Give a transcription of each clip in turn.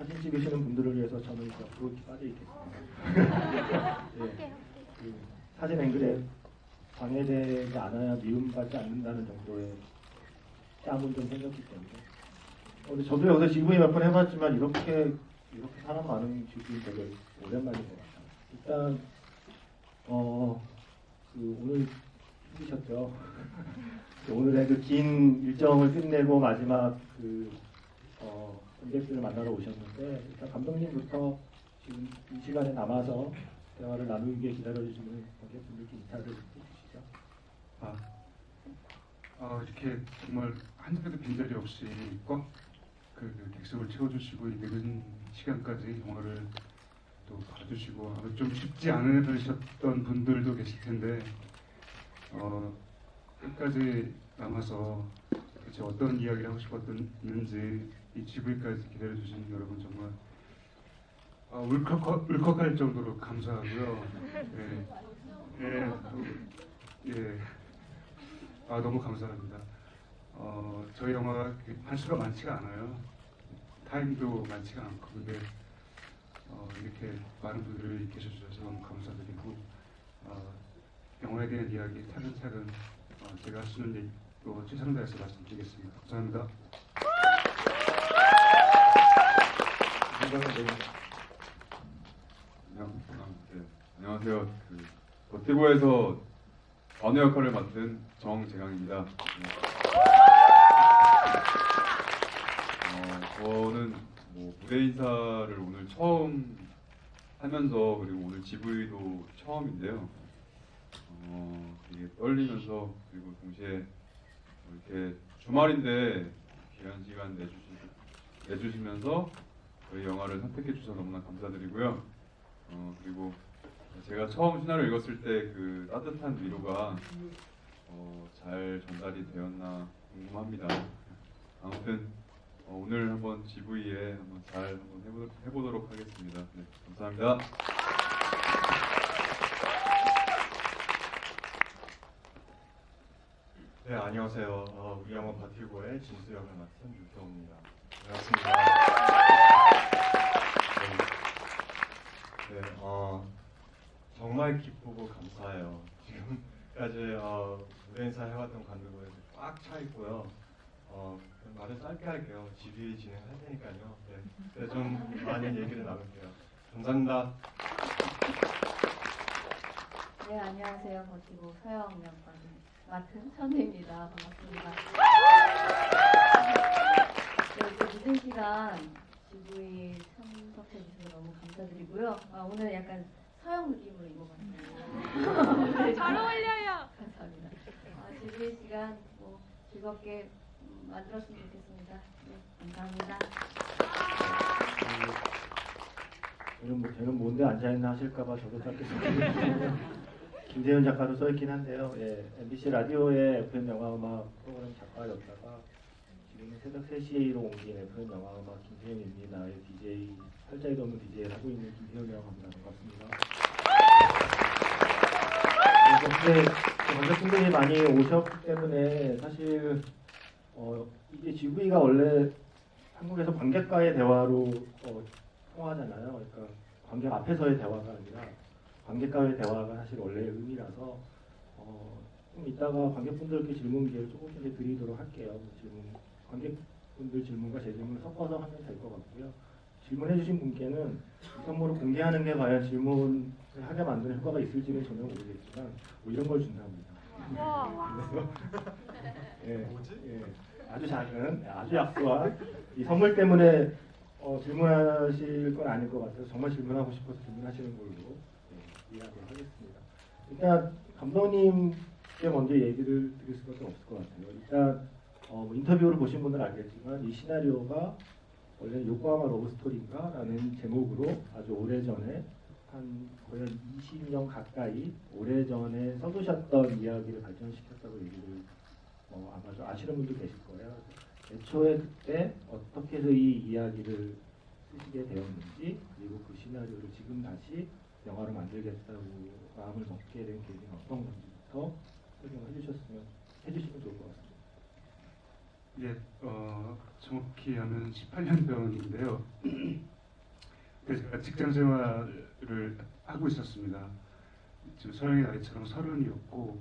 사진 찍으시는 분들을 위해서 저는 이제 앞으로 빠져 있겠습니다. 예, 그 사진 앵글에 방해되지 않아야 미움받지 않는다는 정도의 짬은 좀 생겼기 때문에. 근데 저도 여기서 GV 몇 번 해봤지만 이렇게 사람 많은 GV 되게 오랜만인 것 같아요. 일단 그 오늘 힘드셨죠? 오늘의 그 긴 일정을 끝내고 마지막 관객들을 만나러 오셨는데, 일단 감독님부터 지금 이 시간에 남아서 대화를 나누기 위해 기다려주시는 관객분들께 인사를 해주시죠. 이렇게 정말 한여도 빈자리 없이 꽉 그 객석을 채워주시고 이 늦은 시간까지 영화를 또 봐주시고, 아마 좀 쉽지 않으셨던 분들도 계실 텐데 끝까지 남아서 대체 어떤 이야기를 하고 싶었는지 이 GV까지 기다려주신 여러분 정말 울컥할 정도로 감사하고요. 너무 감사합니다. 저희 영화가 판수가 많지가 않아요. 타임도 많지가 않고, 근데 이렇게 많은 분들이 계셔주셔서 너무 감사드리고, 영화에 대한 이야기 차근차근 제가 할 수 있는 얘기로 최선을 다해서 말씀드리겠습니다. 감사합니다. 안녕하세요. 버티고에서 관우 역할을 맡은 정재강입니다. 저는 무대 인사를 오늘 처음 하면서, 그리고 오늘 GV도 처음인데요. 되게 떨리면서, 그리고 동시에 이렇게 주말인데 귀한 시간 내주시면서 저희 영화를 선택해 주셔서 너무나 감사드리고요. 그리고 제가 처음 시나리오 읽었을 때 그 따뜻한 위로가 잘 전달이 되었나 궁금합니다. 아무튼 오늘 한번 GV에 한번 잘 해보도록 하겠습니다. 네, 감사합니다. 네, 안녕하세요. 우리 영화 버티고의 진수 역을 맡은 유태호입니다. 반갑습니다. 정말 기쁘고 감사해요. 지금까지 무대 인사 해왔던 관객분들 꽉 차 있고요. 말을 짧게 할게요. GV 진행할 테니까요. 네, 좀 많은 얘기를 나눌게요. 감사합니다. 네, 안녕하세요. 버티고 서영 역을 맡은 천우입니다. 반갑습니다. 네, 그 늦은 시간 GV 참석해 주셔서 너무 감사드리고요. 오늘 약간 서영 느낌으로 입어봤어요. 잘 어울려요. 감사합니다. GV 시간 즐겁게 만들었으면 좋겠습니다. 네, 감사합니다. 저는 뭔데 앉아있나 하실까봐 저도 짧게 써드리겠습니다. 김재현 작가로 써있긴 한데요. MBC 라디오의 FM 영화음악 프로그램 작가였다가 지금은 새벽 3시로 옮긴 FM 영화음악 김재현입니다의 DJ, 팔자에도 없는 DJ를 하고 있는 김재현이라고 합니다. 반갑습니다. 그런데 관객분들이 많이 오셨기 때문에 사실 이게 GV가 원래 한국에서 관객과의 대화로 통하잖아요. 그러니까 관객 앞에서의 대화가 아니라 관객과의 대화가 사실 원래의 의미라서 좀 이따가 관객분들께 질문 기회를 조금씩 드리도록 할게요. 관객분들 질문과 제 질문을 섞어서 하면 될 것 같고요. 질문해주신 분께는 이 선물을 공개하는 게 과연 질문을 하게 만드는 효과가 있을지는 전혀 모르겠지만 이런 걸 준답니다. 아주 작은, 아주 약소한 이 선물 때문에 질문하실 건 아닐 것 같아서 정말 질문하고 싶어서 질문하시는 걸로 이야기를 하겠습니다. 일단 감독님께 먼저 얘기를 드릴 수밖에 없을 것 같아요. 일단 인터뷰를 보신 분들은 알겠지만 이 시나리오가 원래 요코하마 러브스토리인가? 라는 제목으로 아주 오래전에 거의 20년 가까이 오래전에 써두셨던 이야기를 발전시켰다고 얘기를 아마 좀 아시는 분도 계실 거예요. 애초에 그때 어떻게 해서 이 이야기를 쓰시게 되었는지, 그리고 그 시나리오를 지금 다시 영화로 만들겠다고 마음을 먹게 된 계기는 어떤 건지부터 설명을 해주시면 좋을 것 같습니다. 정확히 하면 18년 전인데요. 그래서 제가 직장 생활을 하고 있었습니다. 지금 서영의 나이처럼 30이었고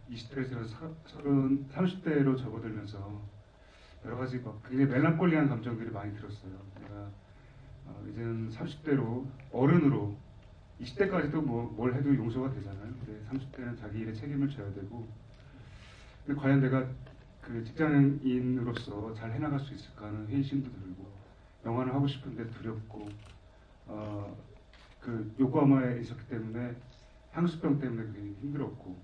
20대에서 30대로 접어들면서 여러 가지 막 굉장히 멜랑콜리한 감정들이 많이 들었어요. 내가 이제는 30대로 어른으로 20대까지도 뭘 해도 용서가 되잖아요. 근데 30대는 자기 일에 책임을 져야 되고 근데 과연 내가 그 직장인으로서 잘 해나갈 수 있을까 하는 회의심도 들고 영화를 하고 싶은데 두렵고 그 요코하마에 있었기 때문에 향수병 때문에 그게 힘들었고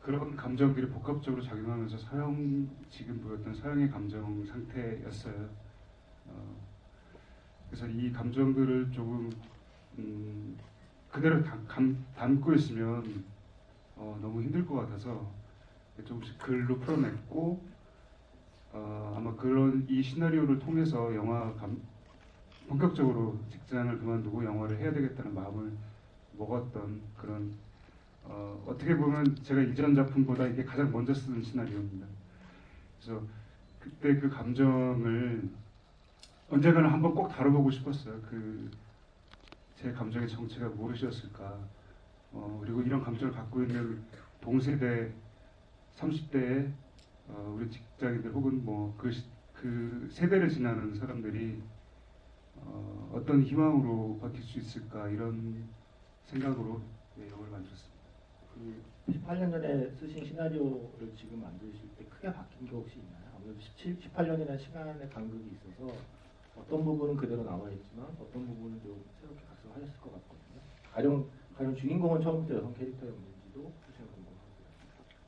그런 감정들이 복합적으로 작용하면서 지금 보였던 서영의 감정 상태였어요. 그래서 이 감정들을 조금 그대로 담고 있으면 너무 힘들 것 같아서 조금씩 글로 풀어냈고 아마 그런 이 시나리오를 통해서 본격적으로 직장을 그만두고 영화를 해야 되겠다는 마음을 먹었던 그런 어떻게 보면 제가 이전 작품보다 이게 가장 먼저 쓰는 시나리오입니다. 그래서 그때 그 감정을 언젠가는 한번 꼭 다뤄보고 싶었어요. 제 감정의 정체가 무엇이었을까. 그리고 이런 감정을 갖고 있는 동세대 30대의 우리 직장인들 혹은 그 세대를 지나는 사람들이 어떤 희망으로 버틸 수 있을까 이런 생각으로 영화를 만들었습니다. 그 18년 전에 쓰신 시나리오를 지금 만드실 때 크게 바뀐 게 혹시 있나요? 아무래도 18년이라는 시간의 간극이 있어서 어떤 부분은 그대로 나와 있지만 어떤 부분은 좀 새롭게 각색하셨을 것 같거든요. 가령 주인공은 처음부터 여성 캐릭터였는지도 제가 궁금하고요.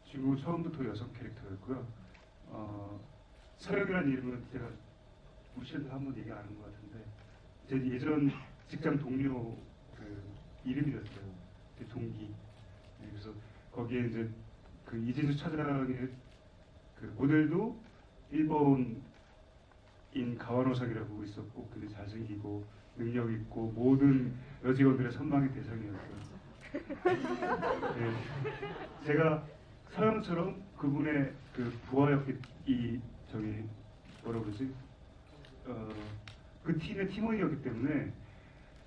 지금 처음부터 여성 캐릭터였고요. 서영이라는 이름은 제가 무시해도 한번 얘기 안 한 것 같은데 제 예전 직장 동료 그 이름이었어요. 제 동기. 그래서 거기에 이제 그 이진수 차장의 그 모델도 일본인 가와노상이라고 있었고 근데 잘생기고 능력 있고 모든 여직원들의 선망의 대상이었어요. 네. 제가 서영처럼 그분의 그 부하였기 뭐라 그러지? 그 팀의 팀원이었기 때문에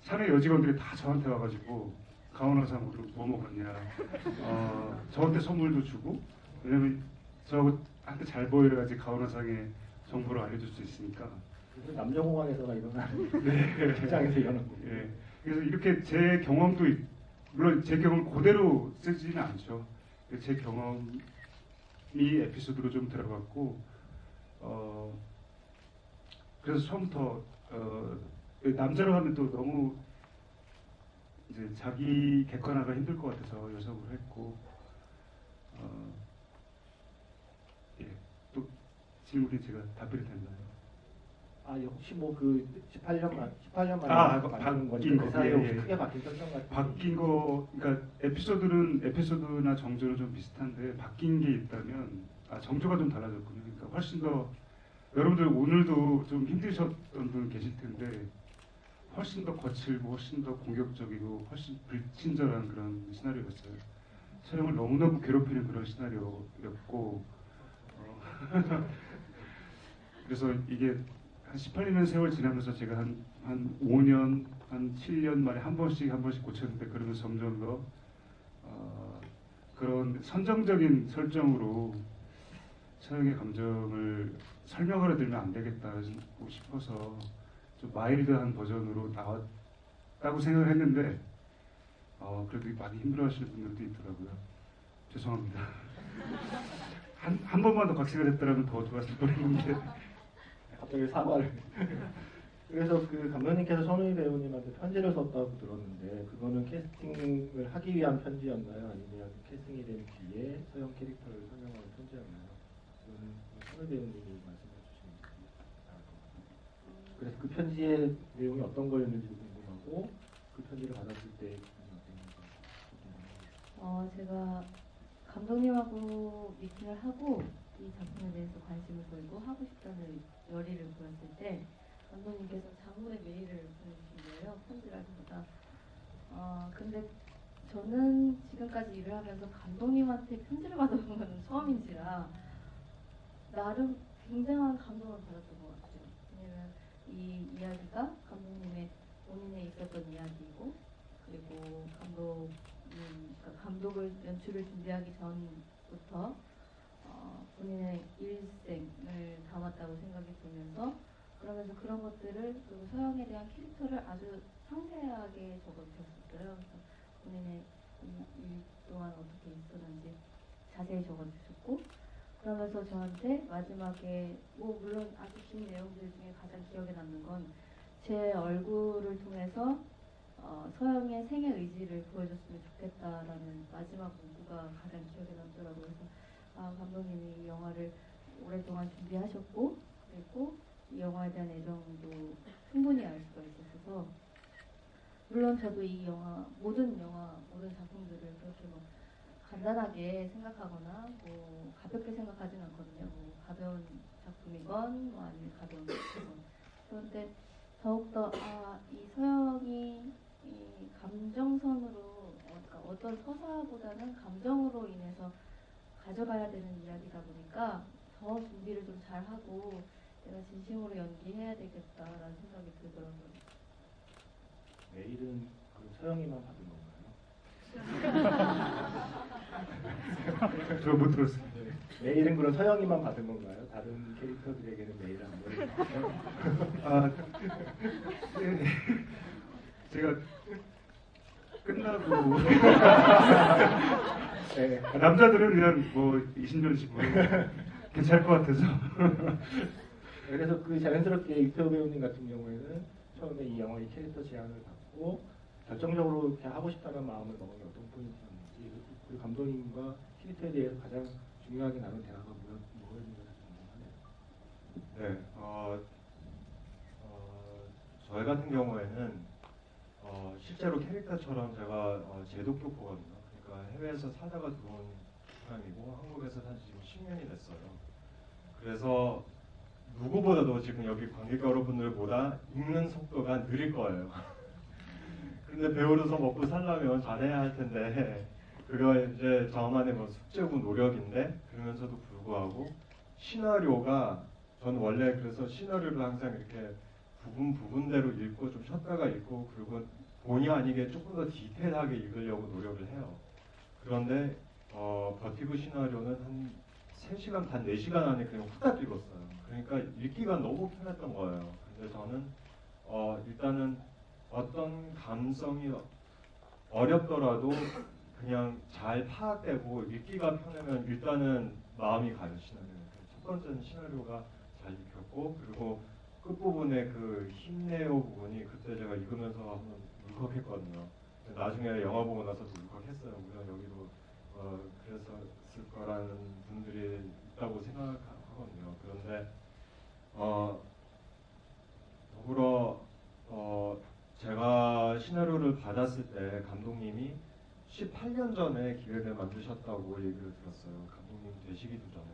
사내 여직원들이 다 저한테 와가지고 가오나상으로 뭐 먹었냐, 저한테 선물도 주고 왜냐면 저한테 잘 보여야지 가오나상의 정보를 알려줄 수 있으니까. 그래서 남녀공학에서나 일어나는 네. 직장에서 일어나는 거예요. 예. 그래서 이렇게 제 경험도 물론 제 경험을 그대로 쓰지는 않죠. 제 경험이 에피소드로 좀 들어갔고 그래서 처음부터 남자로 하면 또 너무 이제 자기 객관화가 힘들 것 같아서 여성으로 했고 예. 또 질문이 제가 답변이 됐나요? 혹시 뭐 그 18년 만에 만드는 바뀐 거니까 거. 그 사이에 예, 혹시 예. 크게 바뀐 설정 같은 바뀐 거, 그러니까 에피소드나 정조는 좀 비슷한데 바뀐 게 있다면 정조가 좀 달라졌군요. 그러니까 훨씬 더 여러분들 오늘도 좀 힘드셨던 분 계실 텐데 훨씬 더 거칠고 훨씬 더 공격적이고 훨씬 불친절한 그런 시나리오였어요. 서영을 너무너무 괴롭히는 그런 시나리오였고 그래서 이게 한 18년 세월 지나면서 제가 한 5년, 한 7년 만에 한 번씩 고쳤는데 그러면서 점점 더 그런 선정적인 설정으로 서영의 감정을 설명하려 들면 안 되겠다 싶어서 좀 마일드한 버전으로 나왔다고 생각을 했는데 그래도 많이 힘들어하시는 분들도 있더라고요. 죄송합니다. 한 번만 더 각색을 했더라면 더 좋았을 뻔했는데 갑자기 사과를. 그래서 그 감독님께서 선우희 배우님한테 편지를 썼다고 들었는데 그거는 캐스팅을 하기 위한 편지였나요? 아니면 캐스팅이 된 뒤에 서영 캐릭터를 설명하는 편지였나요? 그거는 선우희 배우님이 말씀해 주시면 그래서 그 편지의 내용이 어떤 거였는지 궁금하고 그 편지를 받았을 때 기분이 어땠는지. 제가 감독님하고 미팅을 하고 이 작품에 대해서 관심을 보이고 하고 싶다는 열의를 보였을 때 감독님께서 장문의 메일을 보내주신 거예요. 편지라기보다. 근데 저는 지금까지 일을 하면서 감독님한테 편지를 받아본 건 처음인지라 나름 굉장한 감동을 받았던 것 같아요. 왜냐면 이 이야기가 감독님 작품에 본인의 있었던 이야기이고, 그리고 그러니까 감독을 연출을 준비하기 전부터 본인의 일생을 담았다고 생각이 들면서, 그러면서 그런 것들을, 그리고 서영에 대한 캐릭터를 아주 상세하게 적어주셨어요. 그래서 본인의 일 동안 어떻게 있었는지 자세히 적어주셨고, 그러면서 저한테 마지막에 뭐 물론 아주 긴 내용들 중에 가장 기억에 남는 건 제 얼굴을 통해서 서영의 생애 의지를 보여줬으면 좋겠다라는 마지막 문구가 가장 기억에 남더라고요. 그래서 감독님이 이 영화를 오랫동안 준비하셨고, 그리고 이 영화에 대한 애정도 충분히 알 수가 있었어서, 물론 저도 이 모든 작품들을 그렇게 뭐 간단하게 생각하거나 뭐 가볍게 생각하진 않거든요. 뭐 가벼운 작품이건 뭐 아니면 가벼운 작품이건. 그런데 더욱더 이 서영이 이 감정선으로, 그러니까 어떤 서사보다는 감정으로 인해서 가져가야 되는 이야기다 보니까 더 준비를 좀 잘하고 내가 진심으로 연기해야 되겠다라는 생각이 들더라고요. 메일은 그 서영이만 받은 건가요? 저 못 들었습니다. 메일은 그럼 서영이만 받은 건가요? 다른 캐릭터들에게는 메일을 안 보내요? 아, 네. 제가 끝나고 네. 남자들은 그냥 뭐 이신전 씨 뭐 괜찮을 것 같아서. 그래서 그 자연스럽게 이태호 배우님 같은 경우에는 처음에 이 영화의 캐릭터 제안을 받고 결정적으로 이렇게 하고 싶다는 마음을 먹은 게 어떤 포인트였는지, 그리고 감독님과 캐릭터에 대해서 가장 중요하게 나눈 대화가 뭐였는지 궁금하네요. 네, 저희 같은 경우에는 실제로 캐릭터처럼 제가 제독교포거든요. 그러니까 해외에서 살다가 들어온 사람이고 한국에서 산 지 지금 10년이 됐어요. 그래서 누구보다도 지금 여기 관객 여러분들보다 읽는 속도가 느릴 거예요. 근데 배우로서 먹고 살려면 잘해야 할 텐데, 그거 이제 저만의 뭐 숙제고 노력인데, 그러면서도 불구하고 시나리오가, 저는 원래 그래서 시나리오를 항상 이렇게 부분대로 읽고 좀 쉬었다가 읽고, 그리고 본의 아니게 조금 더 디테일하게 읽으려고 노력을 해요. 그런데 버티고 시나리오는 한 3시간 반, 4시간 안에 그냥 후딱 읽었어요. 그러니까 읽기가 너무 편했던 거예요. 근데 저는 일단은 어떤 감성이 어렵더라도 그냥 잘 파악되고 읽기가 편하면 일단은 마음이 가요, 시나리오. 첫 번째는 시나리오가 잘 읽혔고, 그리고 끝부분에 그 힘내요 부분이 그때 제가 읽으면서 한번 울컥했거든요. 나중에 영화 보고 나서도 울컥했어요. 물론 여기도 그랬었을 거라는 분들이 있다고 생각하거든요. 그런데 더불어 제가 시나리오를 받았을 때 감독님이 18년 전에 기획을 만드셨다고 얘기를 들었어요. 감독님 되시기도 전에.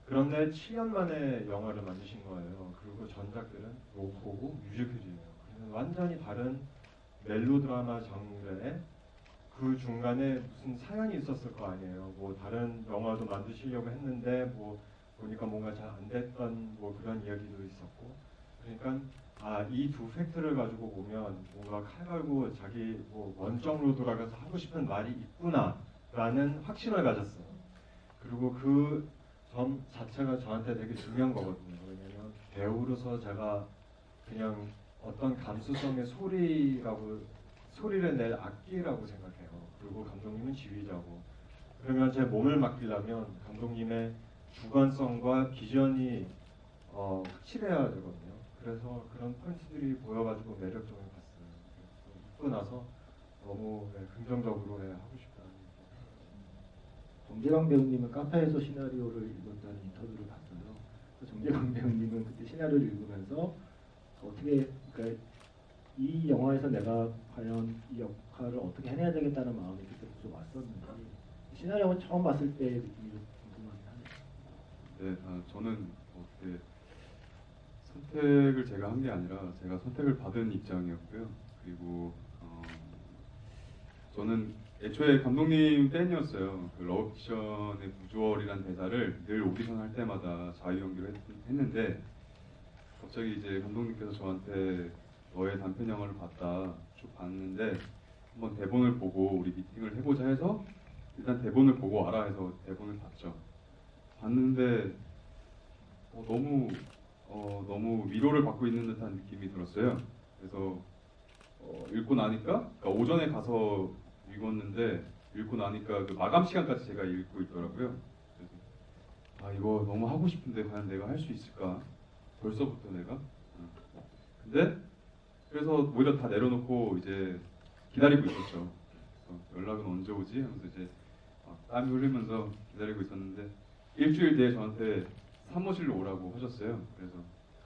그런데 7년 만에 영화를 만드신 거예요. 그리고 전작들은 로코고 뮤지컬이에요. 완전히 다른 멜로드라마 장르에 그 중간에 무슨 사연이 있었을 거 아니에요. 뭐 다른 영화도 만드시려고 했는데 뭐 보니까 뭔가 잘 안 됐던 뭐 그런 이야기도 있었고. 그러니까 이 두 팩트를 가지고 보면 뭔가 칼 갈고 자기 뭐 원점으로 돌아가서 하고 싶은 말이 있구나라는 확신을 가졌어요. 그리고 그 점 자체가 저한테 되게 중요한 거거든요. 왜냐면 배우로서 제가 그냥 어떤 감수성의 소리를 낼 악기라고 생각해요. 그리고 감독님은 지휘자고. 그러면 제 몸을 맡기려면 감독님의 주관성과 비전이 확실해야 되거든요. 그래서 그런 포인트들이 보여가지고 매력적으로 봤어요. 읽고 나서 너무 긍정적으로 하고 싶다는. 정재광 배우님은 카페에서 시나리오를 읽었다는 인터뷰를 봤어요. 정재광 배우님은 그때 시나리오를 읽으면서 어떻게, 그러니까 이 영화에서 내가 과연 이 역할을 어떻게 해내야 되겠다는 마음이 그때부터 왔었는지, 시나리오 처음 봤을 때 느낌이 궁금하긴 하네요. 네, 저는 그때 선택을 제가 한 게 아니라 제가 선택을 받은 입장이었고요. 그리고 저는 애초에 감독님 팬이었어요. 그 러브픽션의 무주얼이라는 대사를 늘 오디션 할 때마다 자유 연기를 했는데, 갑자기 이제 감독님께서 저한테 너의 단편 영화를 봤다. 쭉 봤는데 한번 대본을 보고 우리 미팅을 해보자 해서 일단 대본을 보고 와라 해서 대본을 봤죠. 봤는데 너무 위로를 받고 있는 듯한 느낌이 들었어요. 그래서 읽고 나니까 그러니까 오전에 가서 읽었는데 읽고 나니까 그 마감 시간까지 제가 읽고 있더라고요. 그래서 아 이거 너무 하고 싶은데 과연 내가 할 수 있을까? 벌써부터 내가? 근데 그래서 오히려 다 내려놓고 이제 기다리고 있었죠. 연락은 언제 오지? 하면서 이제 땀이 흘리면서 기다리고 있었는데 일주일 뒤에 저한테 사무실로 오라고 하셨어요. 그래서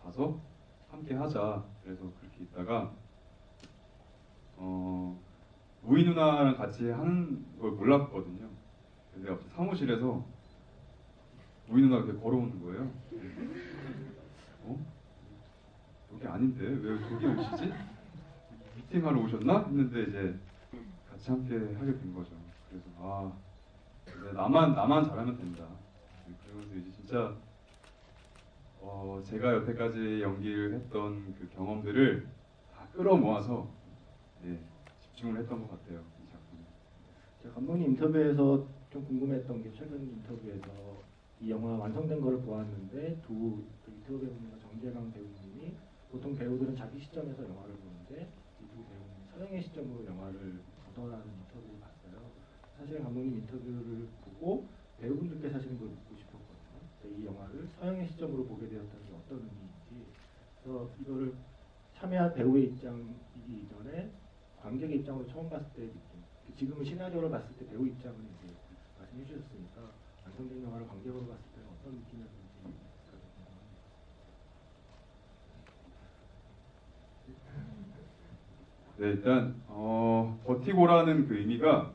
가서 함께 하자. 그래서 그렇게 있다가 우이 누나랑 같이 하는 걸 몰랐거든요. 근데 갑자기 사무실에서 우이 누나가 이렇게 걸어오는 거예요. 여기 아닌데 왜 저기 오시지? 미팅하러 오셨나? 했는데 이제 같이 함께 하게 된 거죠. 그래서 그래, 나만 잘하면 된다. 그러면서 이제 진짜 제가 여태까지 연기를 했던 그 경험들을 다 끌어모아서 집중을 했던 것 같아요. 이 작품에. 제가 감독님 인터뷰에서 좀 궁금했던 게 최근 인터뷰에서 이 영화 완성된 거를 보았는데 두 이태호 배우님과 정재강 배우님이 보통 배우들은 자기 시점에서 영화를 보는데 이 두 배우님이 서영의 시점으로 영화를 보더라는 인터뷰를 봤어요. 사실 감독님 인터뷰를 보고 배우분들께 사실은 그걸 묻고 싶었거든요. 이 영화를 서영의 시점으로 보게 되었다는 게 어떤 의미인지. 그래서 이거를 참여한 배우의 입장이기 이전에 관객의 입장으로 처음 봤을 때 느낌. 지금은 시나리오를 봤을 때 배우 입장을 이제 말씀해 주셨으니까 완성된 영화를 관객으로 봤을 때는 어떤 느낌이었는지 궁금합니다. 네, 일단 버티고라는 그 의미가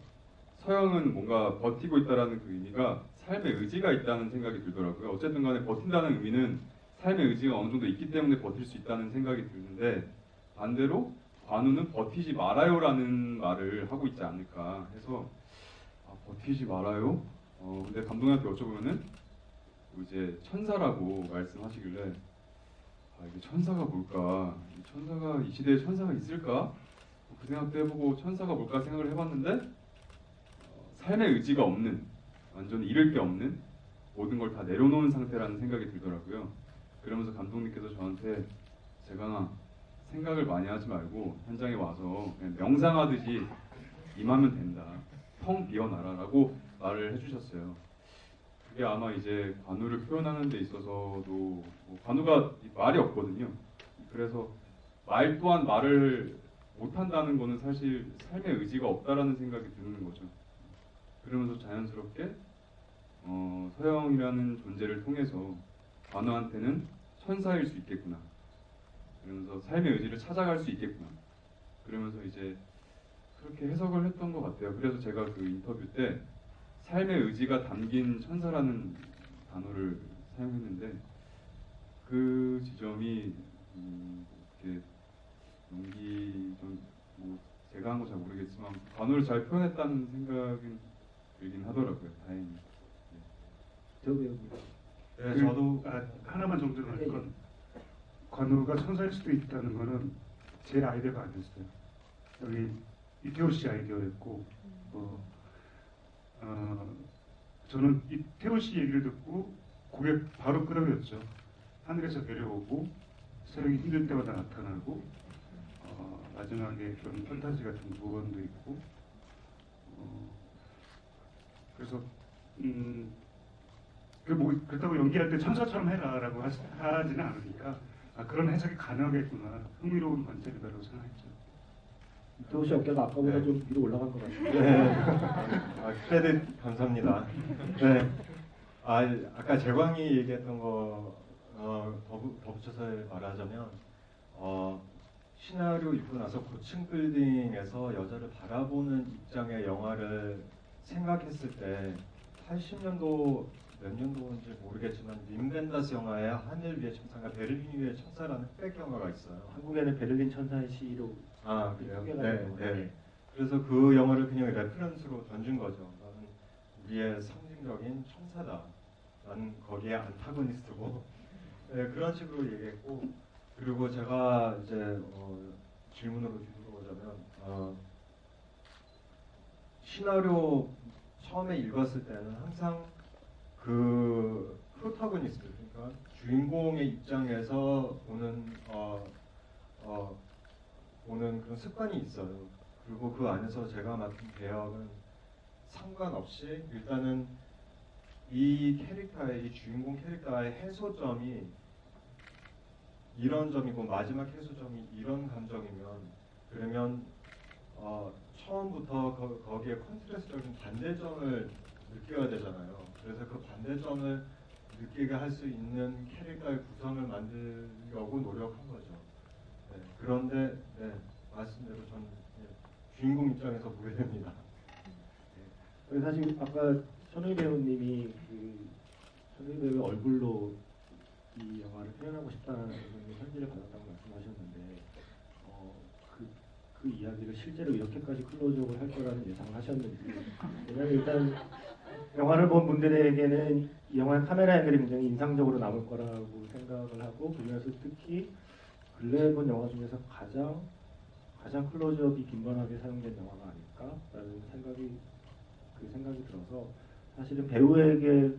서영은 뭔가 버티고 있다라는 그 의미가 삶의 의지가 있다는 생각이 들더라고요. 어쨌든 간에 버틴다는 의미는 삶의 의지가 어느 정도 있기 때문에 버틸 수 있다는 생각이 드는데 반대로 관우는 버티지 말아요라는 말을 하고 있지 않을까 해서 버티지 말아요? 근데 감독님한테 여쭤보면은 이제 천사라고 말씀하시길래 이게 천사가 뭘까? 천사가 이 시대에 천사가 있을까? 그 생각도 해보고 천사가 뭘까 생각을 해봤는데 삶의 의지가 없는 완전 잃을 게 없는 모든 걸 다 내려놓은 상태라는 생각이 들더라고요. 그러면서 감독님께서 저한테 재강아 생각을 많이 하지 말고 현장에 와서 그냥 명상하듯이 임하면 된다. 텅 비워놔라라고 말을 해주셨어요. 그게 아마 이제 관우를 표현하는 데 있어서도 관우가 말이 없거든요. 그래서 말 또한 말을 못한다는 거는 사실 삶의 의지가 없다라는 생각이 드는 거죠. 그러면서 자연스럽게 서영이라는 존재를 통해서 관우한테는 천사일 수 있겠구나. 그러면서 삶의 의지를 찾아갈 수 있겠구나. 그러면서 이제 그렇게 해석을 했던 것 같아요. 그래서 제가 그 인터뷰 때 삶의 의지가 담긴 천사라는 단어를 사용했는데 그 지점이 이렇게 연기 좀 제가 한 거 잘 모르겠지만 단어를 잘 표현했다는 생각은 들긴 하더라고요. 다행히. 배우 배우님. 네, 저도 하나만 정정할 건 관우가 천사일 수도 있다는 거는 제 아이디어가 아니었어요. 여기 이태호 씨 아이디어였고 저는 이태호 씨 얘기를 듣고 고개 바로 끄덕였죠. 하늘에서 내려오고 서영이 힘들 때마다 나타나고 마지막에 그런 판타지 같은 무언도 있고 그래서 그렇다고 연기할 때 천사처럼 해라라고 하지는 않으니까 그런 해석이 가능하겠구나 흥미로운 관점이다라고 생각했죠. 이태호 씨 어깨가 아까보다 좀 위로 올라간 것 같아요. 네. 크레딧 감사합니다. 네. 아까 재광이 얘기했던 거 덧붙여서 말하자면 시나리오 읽고 나서 고층 빌딩에서 여자를 바라보는 입장의 영화를 생각했을 때 80년도 몇 년도인지 모르겠지만 윈 벤다스 영화의 하늘 위의 천사가 베를린 위의 천사라는 흑백 영화가 있어요. 한국에는 베를린 천사의 시로 그래요? 소개가 네, 되는 네. 거예요. 그래서 그 영화를 그냥 레퍼런스로 던진 거죠. 나는 우리의 상징적인 천사다. 나는 거기에 안타고니스트고 네, 그런 식으로 얘기했고 그리고 제가 이제 질문으로 들어오자면 시나리오 처음에 읽었을 때는 항상 그 프로타고니스트, 그러니까 주인공의 입장에서 보는 그런 습관이 있어요. 그리고 그 안에서 제가 맡은 배역은 상관없이 일단은 이 캐릭터의, 이 주인공 캐릭터의 해소점이 이런 점이고 마지막 해소점이 이런 감정이면, 그러면 처음부터 거기에 컨트라스트적인 반대점을 느껴야 되잖아요. 그래서 그 반대점을 느끼게 할 수 있는 캐릭터의 구성을 만들려고 노력한 거죠. 네, 그런데 네, 말씀대로 저는 주인공 입장에서 보게 됩니다. 그래서 사실 아까 천우희 배우님이 천우희 배우의 얼굴로 이 영화를 표현하고 싶다는 편지를 받았다고 말씀하셨는데 그 이야기를 실제로 이렇게까지 클로즈업을 할 거라는 예상을 하셨는지. 왜냐면 일단 영화를 본 분들에게는 이 영화의 카메라 앵글이 굉장히 인상적으로 남을 거라고 생각을 하고, 그 중에서 특히 근래에 본 영화 중에서 가장 클로즈업이 빈번하게 사용된 영화가 아닐까라는 생각이 들어서, 사실은 배우에게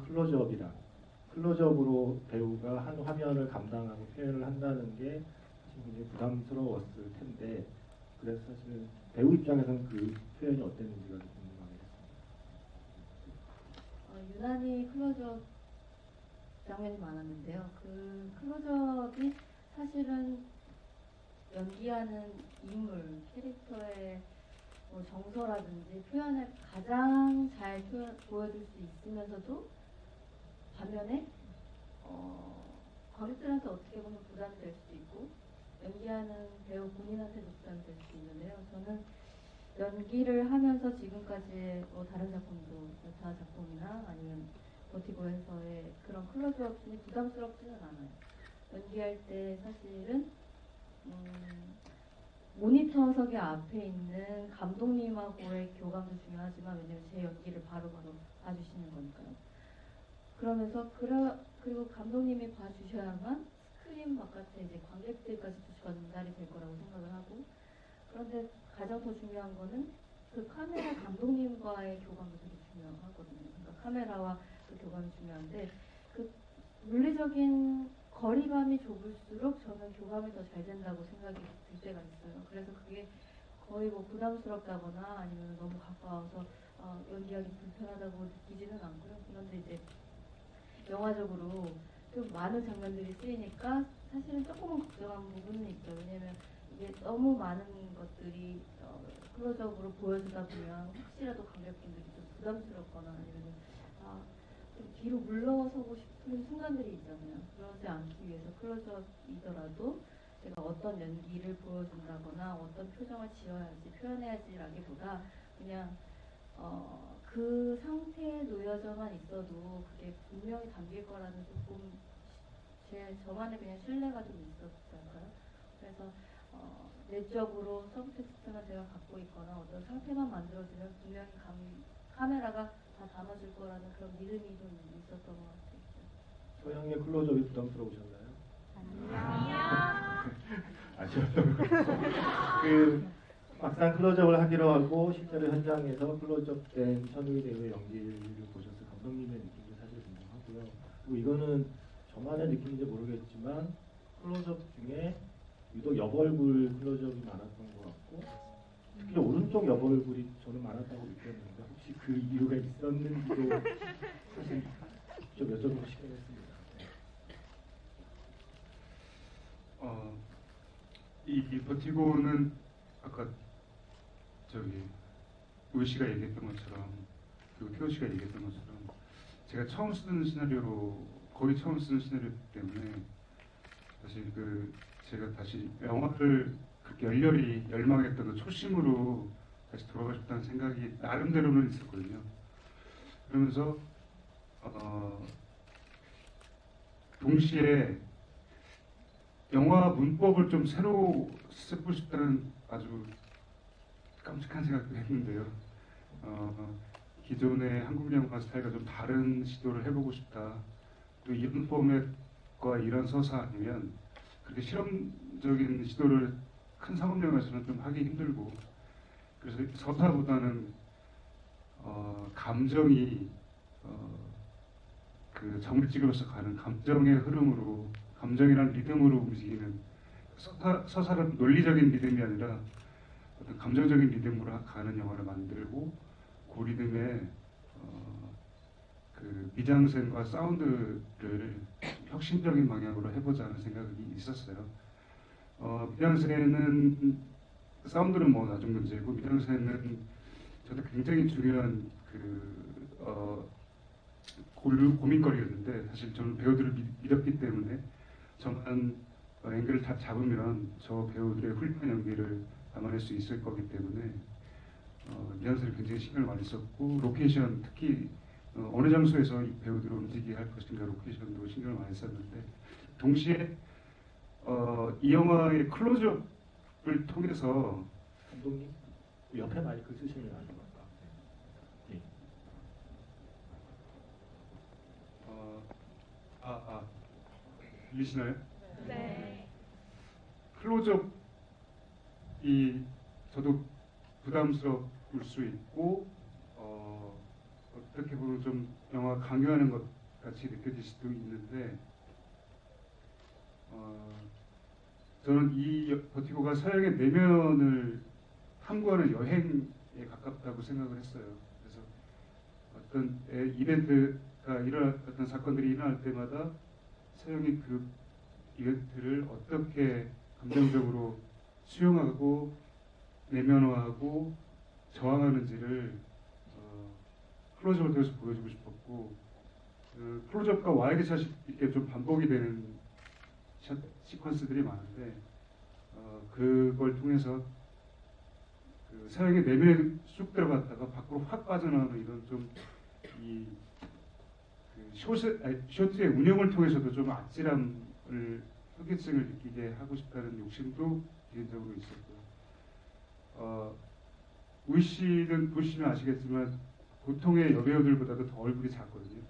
클로즈업으로 배우가 한 화면을 감당하고 표현을 한다는 게 사실 굉장히 부담스러웠을 텐데, 그래서 사실은 배우 입장에서는 그 표현이 어땠는지가 좀 궁금하게 됐습니다. 유난히 클로즈업 장면이 많았는데요. 그 클로즈업이 사실은 연기하는 인물, 캐릭터의 정서라든지 표현을 가장 잘 보여줄 수 있으면서도 반면에 관객들한테 어떻게 보면 부담이 될 수도 있고, 연기하는 배우 본인한테도 부담이 될 수 있는데요. 저는 연기를 하면서 지금까지 다른 작품도, 여타 작품이나 아니면 버티고에서의 그런 클로즈업 씬이 부담스럽지는 않아요. 연기할 때 사실은 모니터석의 앞에 있는 감독님하고의 교감도 중요하지만, 왜냐면 제 연기를 바로바로 봐주시는 거니까요. 그러면서 그리고 감독님이 봐주셔야만 스크린 바깥에 이제 관객들까지도 전달이 될 거라고 생각을 하고, 그런데 가장 더 중요한 거는 그 카메라 감독님과의 교감도 되게 중요하거든요. 그러니까 카메라와 그 교감이 중요한데, 그 물리적인 거리감이 좁을수록 저는 교감이 더 잘 된다고 생각이 들 때가 있어요. 그래서 그게 거의 부담스럽다거나 아니면 너무 가까워서 연기하기 불편하다고 느끼지는 않고요. 그런데 이제 영화적으로 좀 많은 장면들이 쓰이니까 사실은 조금은 걱정한 부분은 있죠. 왜냐면 이게 너무 많은 것들이 클로즈업으로 보여주다 보면 혹시라도 관객분들이 좀 부담스럽거나 아니면 좀 뒤로 물러서고 싶은 순간들이 있잖아요. 그러지 않기 위해서 클로즈업이더라도 제가 어떤 연기를 보여준다거나 어떤 표정을 지어야지, 표현해야지라기보다 그냥 그 상태에 놓여져만 있어도 그게 분명히 담길 거라는 조금 저만의 그냥 신뢰가 좀 있었달까요? 그래서 내적으로 서브텍스트가 제가 갖고 있거나 어떤 상태만 만들어주면 분명히 카메라가 다 담아줄 거라는 그런 믿음이 좀 있었던 것 같아요. 서양의 클로즈업이 부담스러우셨나요? 아니요. 막상 클로즈업을 하기로 하고 실제로 현장에서 클로즈업된 천우희 배우의 연기를 보셔서 감독님의 느낌도 사실 궁금하고요. 그리고 이거는 저만의 느낌인지 모르겠지만 클로즈업 중에 유독 옆얼굴 클로즈업이 많았던 것 같고, 특히 오른쪽 옆얼굴이 저는 많았다고 느꼈는데 혹시 그 이유가 있었는지도 사실 좀 여쭤보고 싶긴 했습니다. 이 버티고는 아까 우희 씨가 얘기했던 것처럼, 그리고 태호 씨가 얘기했던 것처럼 제가 처음 쓰는 시나리오로, 거의 처음 쓰는 시나리오 때문에 사실 제가 다시 영화를 그렇게 열렬히 열망했던 그 초심으로 다시 돌아가고 싶다는 생각이 나름대로는 있었거든요. 그러면서 동시에 영화 문법을 좀 새로 쓰고 싶다는 아주 깜찍한 생각도 했는데요. 기존의 한국 영화 스타일과 좀 다른 시도를 해보고 싶다. 또 이런 포맷과 이런 서사 아니면 그렇게 실험적인 시도를 큰 상업 영화에서는 좀 하기 힘들고, 그래서 서사보다는 감정이 그 정글찍으로서 가는 감정의 흐름으로, 감정이란 리듬으로 움직이는 서사는 논리적인 리듬이 아니라 어떤 감정적인 리듬으로 가는 영화를 만들고, 그 리듬에 그 미장센과 사운드를 혁신적인 방향으로 해보자는 생각이 있었어요. 미장센은 사운드는 뭐 나중 문제고, 미장센은 저도 굉장히 중요한 고민거리였는데, 사실 저는 배우들을 믿었기 때문에 저만 앵글을 다 잡으면 저 배우들의 훌륭한 연기를 담아낼 수 있을 거기 때문에 미장센을 굉장히 신경을 많이 썼고, 로케이션 특히 어느 장소에서 이 배우들을 움직이게 할 것인가 로케이션도 신경을 많이 썼는데, 동시에 이 영화의 클로즈업을 통해서 감독님 옆에 마이크 쓰시면 안 될까요? 네. 들리시나요? 네. 클로즈업이 저도 부담스러울 수 있고 어떻게 보면 좀 영화 강요하는 것 같이 느껴질 수도 있는데, 저는 이 버티고가 서양의 내면을 탐구하는 여행에 가깝다고 생각을 했어요. 그래서 어떤 이벤트가 어떤 사건들이 일어날 때마다 서양이 그 이벤트를 어떻게 감정적으로 수용하고 내면화하고 저항하는지를 클로즈업을 통해서 보여주고 싶었고, 클로즈업과 와이드 샷이 이렇게 좀 반복이 되는 샷 시퀀스들이 많은데, 그걸 통해서 그 서양의 내면에 쑥 들어갔다가 밖으로 확 빠져나오는 이런 좀이 쇼트의 운영을 통해서도 좀 아찔함을, 현기증을 느끼게 하고 싶다는 욕심도 개인적으로 있었고요. 우희 씨는 보시면 아시겠지만 보통의 여배우들보다도 더 얼굴이 작거든요.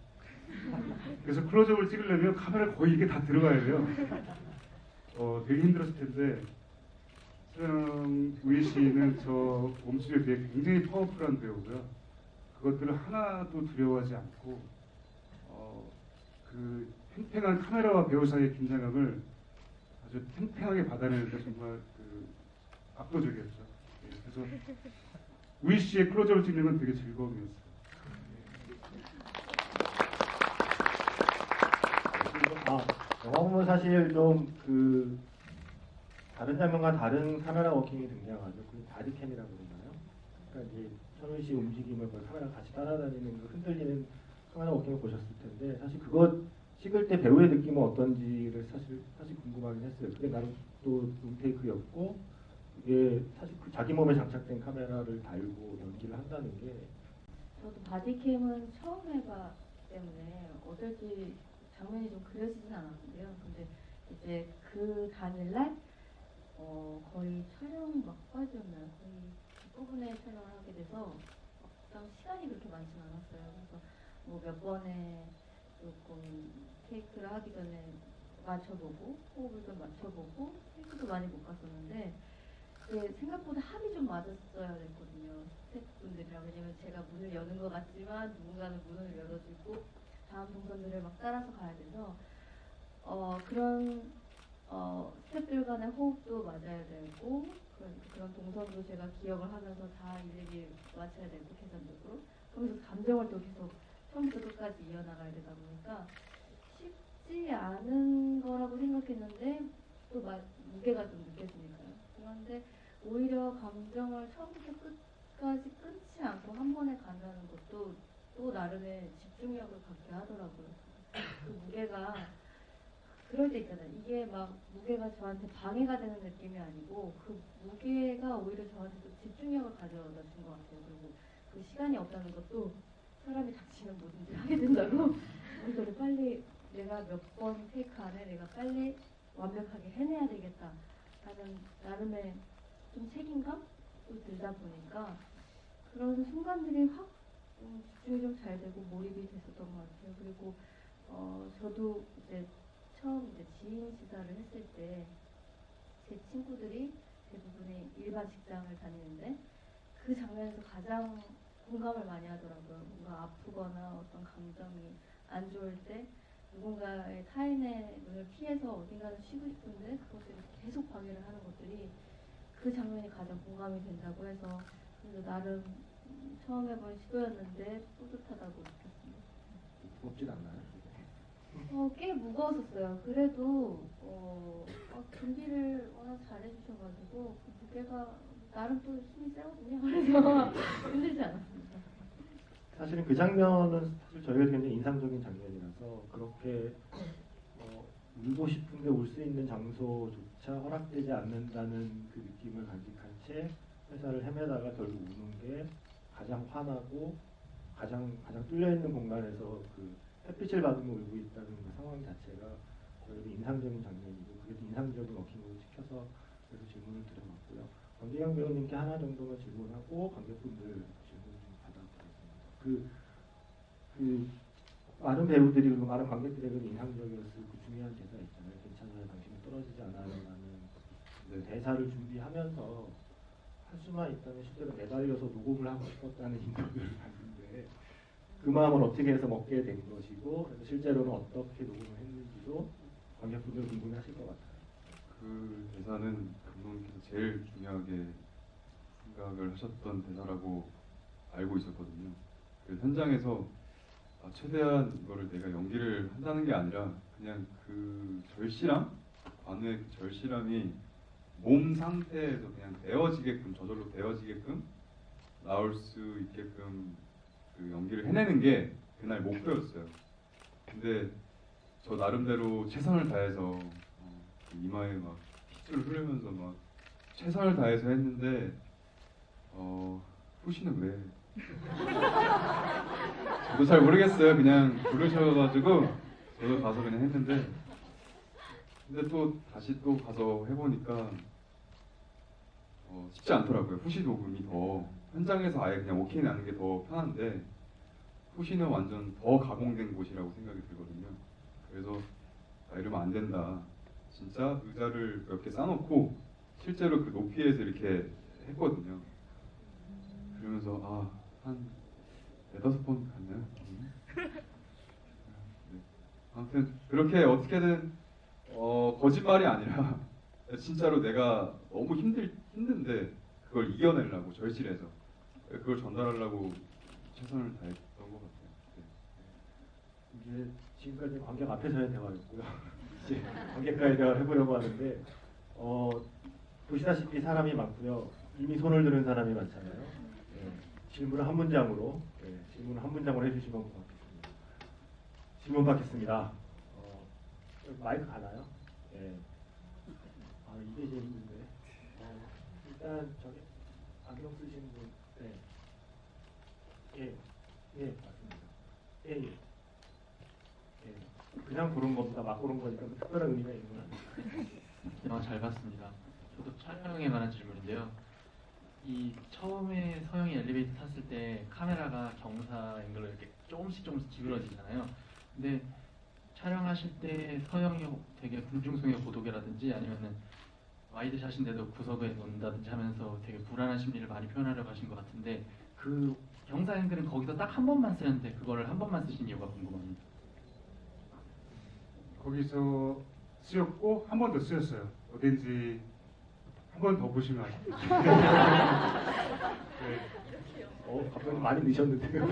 그래서 클로즈업을 찍으려면 카메라 거의 이게 다 들어가야 돼요. 되게 힘들었을 텐데, 우희 씨는 저 몸집에 비해 굉장히 파워풀한 배우고요. 그것들을 하나도 두려워하지 않고 그 팽팽한 카메라와 배우 사이의 긴장감을 아주 팽팽하게 받아내는데 정말 압도적이었죠. 그래서 우희 씨의 클로즈업을 찍는 건 되게 즐거움이었어요. 영화 보면 사실 좀 다른 장면과 다른 카메라 워킹이 등장하죠. 그 바디캠이라고 그러나요? 그러니까 이제 천훈 씨 움직임을 카메라 같이 따라다니는 그 흔들리는 카메라 워킹을 보셨을 텐데, 사실 그거 찍을 때 배우의 느낌은 어떤지를 사실 궁금하긴 했어요. 그게 나름 또 룸테이크였고, 이게 사실 그 자기 몸에 장착된 카메라를 달고 연기를 한다는 게. 저도 바디캠은 처음 해봤기 때문에 어떨지 장면이 좀 그려지진 않았는데요. 근데 이제 그 당일날 거의 촬영 막바지였나요? 거의 뒷부분에 촬영을 하게 돼서 시간이 그렇게 많지는 않았어요. 그래서 뭐 몇 번에 조금 테이크를 하기 전에 맞춰보고, 호흡을 좀 맞춰보고, 테이크도 많이 못 갔었는데, 생각보다 합이 좀 맞았어야 됐거든요. 스태프분들이랑. 왜냐면 제가 문을 여는 것 같지만 누군가는 문을 열어주고 다음 동선들을 막 따라서 가야 돼서 그런 스태프들 간의 호흡도 맞아야 되고, 그런 동선도 제가 기억을 하면서 다 일일이 맞춰야 되고, 계산적으로. 그러면서 감정을 또 계속 처음부터 끝까지 이어나가야 되다 보니까 쉽지 않은 거라고 생각했는데 또 무게가 좀 느껴지니까요. 그런데 오히려 감정을 처음부터 끝까지 끊지 않고 한 번에 간다는 것도 또 나름의 집중력을 갖게 하더라고요. 그 무게가 그럴 때 있잖아요. 이게 막 무게가 저한테 방해가 되는 느낌이 아니고, 그 무게가 오히려 저한테 또 집중력을 가져다 준 것 같아요. 그리고 그 시간이 없다는 것도 사람이 닥치면 뭐든지 하게 된다고. 이거를 빨리 내가 몇 번 테이크 안에 내가 빨리 완벽하게 해내야 되겠다 라는 나름의 좀 책임감도 들다 보니까 그런 순간들이 확 집중이 좀 잘 되고 몰입이 됐었던 것 같아요. 그리고 저도 이제 처음 이제 지인 시사를 했을 때 제 친구들이 대부분이 일반 직장을 다니는데 그 장면에서 가장 공감을 많이 하더라고요. 뭔가 아프거나 어떤 감정이 안 좋을 때 누군가의 타인의 눈을 피해서 어딘가는 쉬고 싶은데 그것을 계속 방해를 하는 것들이 그 장면이 가장 공감이 된다고 해서 그래서 나름 처음 해본 시도였는데 뿌듯하다고 느꼈습니다. 무겁진 않나요? 꽤 무거웠었어요. 그래도 준비를 워낙 잘해주셔가지고 그 무게가 나름 또 힘이 세거든요. 그래서 힘들지 않았습니다. 사실은 그 장면은 사실 저희가 굉장히 인상적인 장면이라서 그렇게 울고 싶은데 울 수 있는 장소조차 허락되지 않는다는 그 느낌을 간직한 채 회사를 헤매다가 결국 우는 게 가장 화나고 가장 뚫려 있는 공간에서 그 햇빛을 받으며 울고 있다는 그 상황 자체가 저희도 인상적인 장면이고 그래도 인상적인 워킹으로 찍혀서 그래서 질문을 드려봤고요. 권재경 배우님께 하나 정도만 질문하고 관객분들 질문 좀 받아보겠습니다. 그 많은 배우들이 그리고 많은 관객들에게도 인상적이었을 그 중요한 대사 있잖아요. 괜찮아요, 당신은 떨어지지 않아요라는 그 대사를 준비하면서 할 수만 있다면 실제로 매달려서 녹음을 하고 싶었다는 인터뷰를 봤는데 그 마음을 어떻게 해서 먹게 된 것이고 그래서 실제로는 어떻게 녹음을 했는지도 관객분들 궁금해하실 것 같아요. 그 대사는 감독님께서 제일 중요하게 생각을 하셨던 대사라고 알고 있었거든요. 그래서 현장에서 최대한 이거를 내가 연기를 한다는 게 아니라 그냥 그 절실함, 관우의 그 절실함이 몸 상태에서 그냥 데워지게끔 저절로 데워지게끔 나올 수 있게끔 그 연기를 해내는 게 그날 목표였어요. 근데 저 나름대로 최선을 다해서 그 이마에 막 핏줄 흐르면서 막 최선을 다해서 했는데 후시는 왜? 저도 잘 모르겠어요. 그냥 부르셔가지고 저도 가서 그냥 했는데 근데 또 다시 또 가서 해보니까 쉽지 않더라고요. 후시 녹음이 더 현장에서 아예 그냥 오케이 나는 게 더 편한데 후시는 완전 더 가공된 곳이라고 생각이 들거든요. 그래서 이러면 안 된다. 진짜 의자를 몇 개 싸놓고 실제로 그 높이에서 이렇게 했거든요. 그러면서 한 4-5번 갔나요? 네. 아무튼 그렇게 어떻게든 거짓말이 아니라 진짜로 내가 너무 힘든데 그걸 이겨내려고 절실해서 그걸 전달하려고 최선을 다했던 것 같아요. 네. 이제 지금까지 관객 앞에서의 대화였고요. 이제 관객과의 대화를 해보려고 하는데 보시다시피 사람이 많고요. 이미 손을 드는 사람이 많잖아요. 질문을 한 문장으로 질문을 한 문장으로 해주시면 고맙겠습니다. 질문 받겠습니다. 마이크 가나요? 이게 제일 힘든데. 일단 저기 안경 쓰시는 분, 맞습니다. 그냥 고른 겁니다. 막 고른 거니까 특별한 의미가 있는 건 아니에요. 잘 봤습니다. 저도 촬영에 관한 질문인데요. 이 처음에 서영이 엘리베이터 탔을 때 카메라가 경사 앵글로 이렇게 조금씩 기울어지잖아요. 근데 촬영하실 때 서영이 되게 군중성의 고독이라든지 아니면은 와이드샷인데도 구석에 놓는다든지 하면서 되게 불안한 심리를 많이 표현하려고 하신 것 같은데 그 경사 앵글은 거기서 딱 한 번만 쓰는데 그거를 한 번만 쓰신 이유가 궁금합니다. 거기서 쓰였고 한 번 더 쓰였어요. 어딘지 한 번 더 보시면 아십니다. 네. 갑자기 많이 늦었는데요.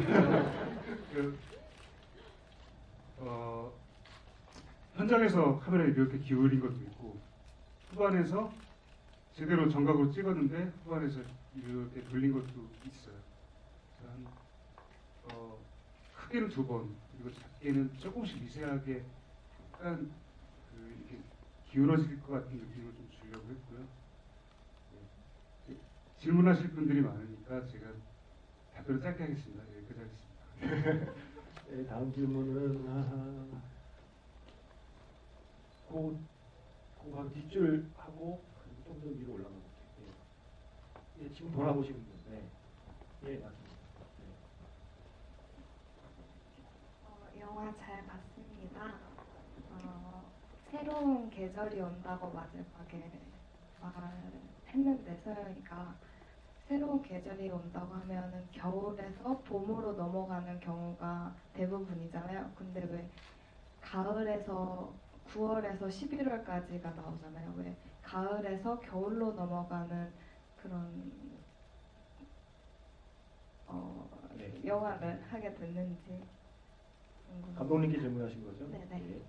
현장에서 카메라에 이렇게 기울인 것도 있고 후반에서 제대로 정각으로 찍었는데 후반에서 이렇게 돌린 것도 있어요. 크게는 2번 그리고 작게는 조금씩 미세하게 약간 이렇게 기울어질 것 같은 느낌을 좀 주려고 했고요. 질문하실 분들이 많으니까 제가 답변을 짧게 하겠습니다. 여기까지 하겠습니다. 네, 다음 질문은 한 뒷줄 하고 좀 더 위로 올라가 볼게요. 지금 돌아보시면 돼요. 맞습니다. 영화 잘 봤습니다. 새로운 계절이 온다고 마지막에 말했는데 서영이가 새로운 계절이 온다고 하면은 겨울에서 봄으로 넘어가는 경우가 대부분이잖아요. 근데 왜 가을에서 9월에서 11월까지가 나오잖아요. 왜 가을에서 겨울로 넘어가는 그런 네. 영화를 하게 됐는지 궁금해요. 감독님께 질문하신 거죠? 네네.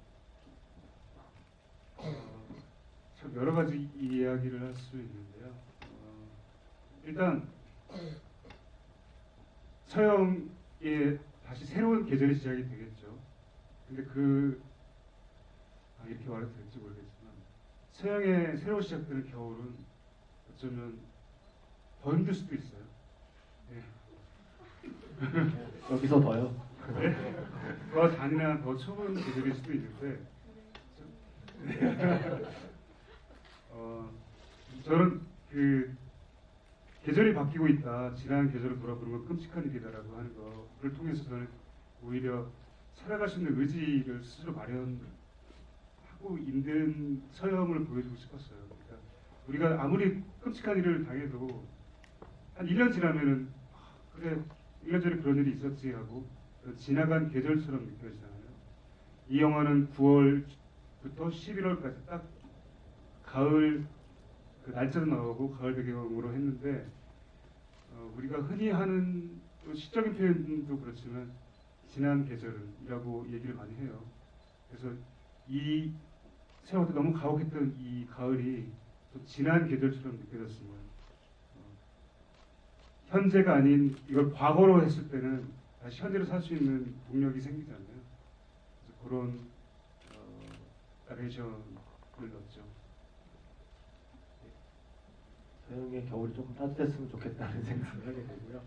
참 여러 가지 이야기를 할 수 있는데요. 일단 서영의 다시 새로운 계절이 시작이 되겠죠. 근데 이렇게 말해도 될지 모르겠지만 서영의 새로 시작되는 겨울은 어쩌면 더 힘들 수도 있어요. 예. 여기서 더요? 더 잔인한 더 추운 계절일 수도 있는데 저는 계절이 바뀌고 있다, 지난 계절로 돌아보는 건 끔찍한 일이다라고 하는 거를 통해서 저는 오히려 살아갈 수 있는 의지를 스스로 마련하고 있는 서영을 보여주고 싶었어요. 그러니까 우리가 아무리 끔찍한 일을 당해도 한 1년 지나면은 그래 1년 전에 그런 일이 있었지 하고 지나간 계절처럼 느껴지잖아요. 이 영화는 9월부터 11월까지 딱 가을 날짜도 나오고 가을 배경으로 했는데 우리가 흔히 하는 또 시적인 표현도 그렇지만 지난 계절이라고 얘기를 많이 해요. 그래서 이 세월 때 너무 가혹했던 이 가을이 또 지난 계절처럼 느껴졌으면 현재가 아닌 이걸 과거로 했을 때는 다시 현재로 살 수 있는 동력이 생기잖아요. 그래서 그런 나레이션을 넣었죠. 서영의 겨울이 조금 따뜻했으면 좋겠다는 생각을 하게 되고요.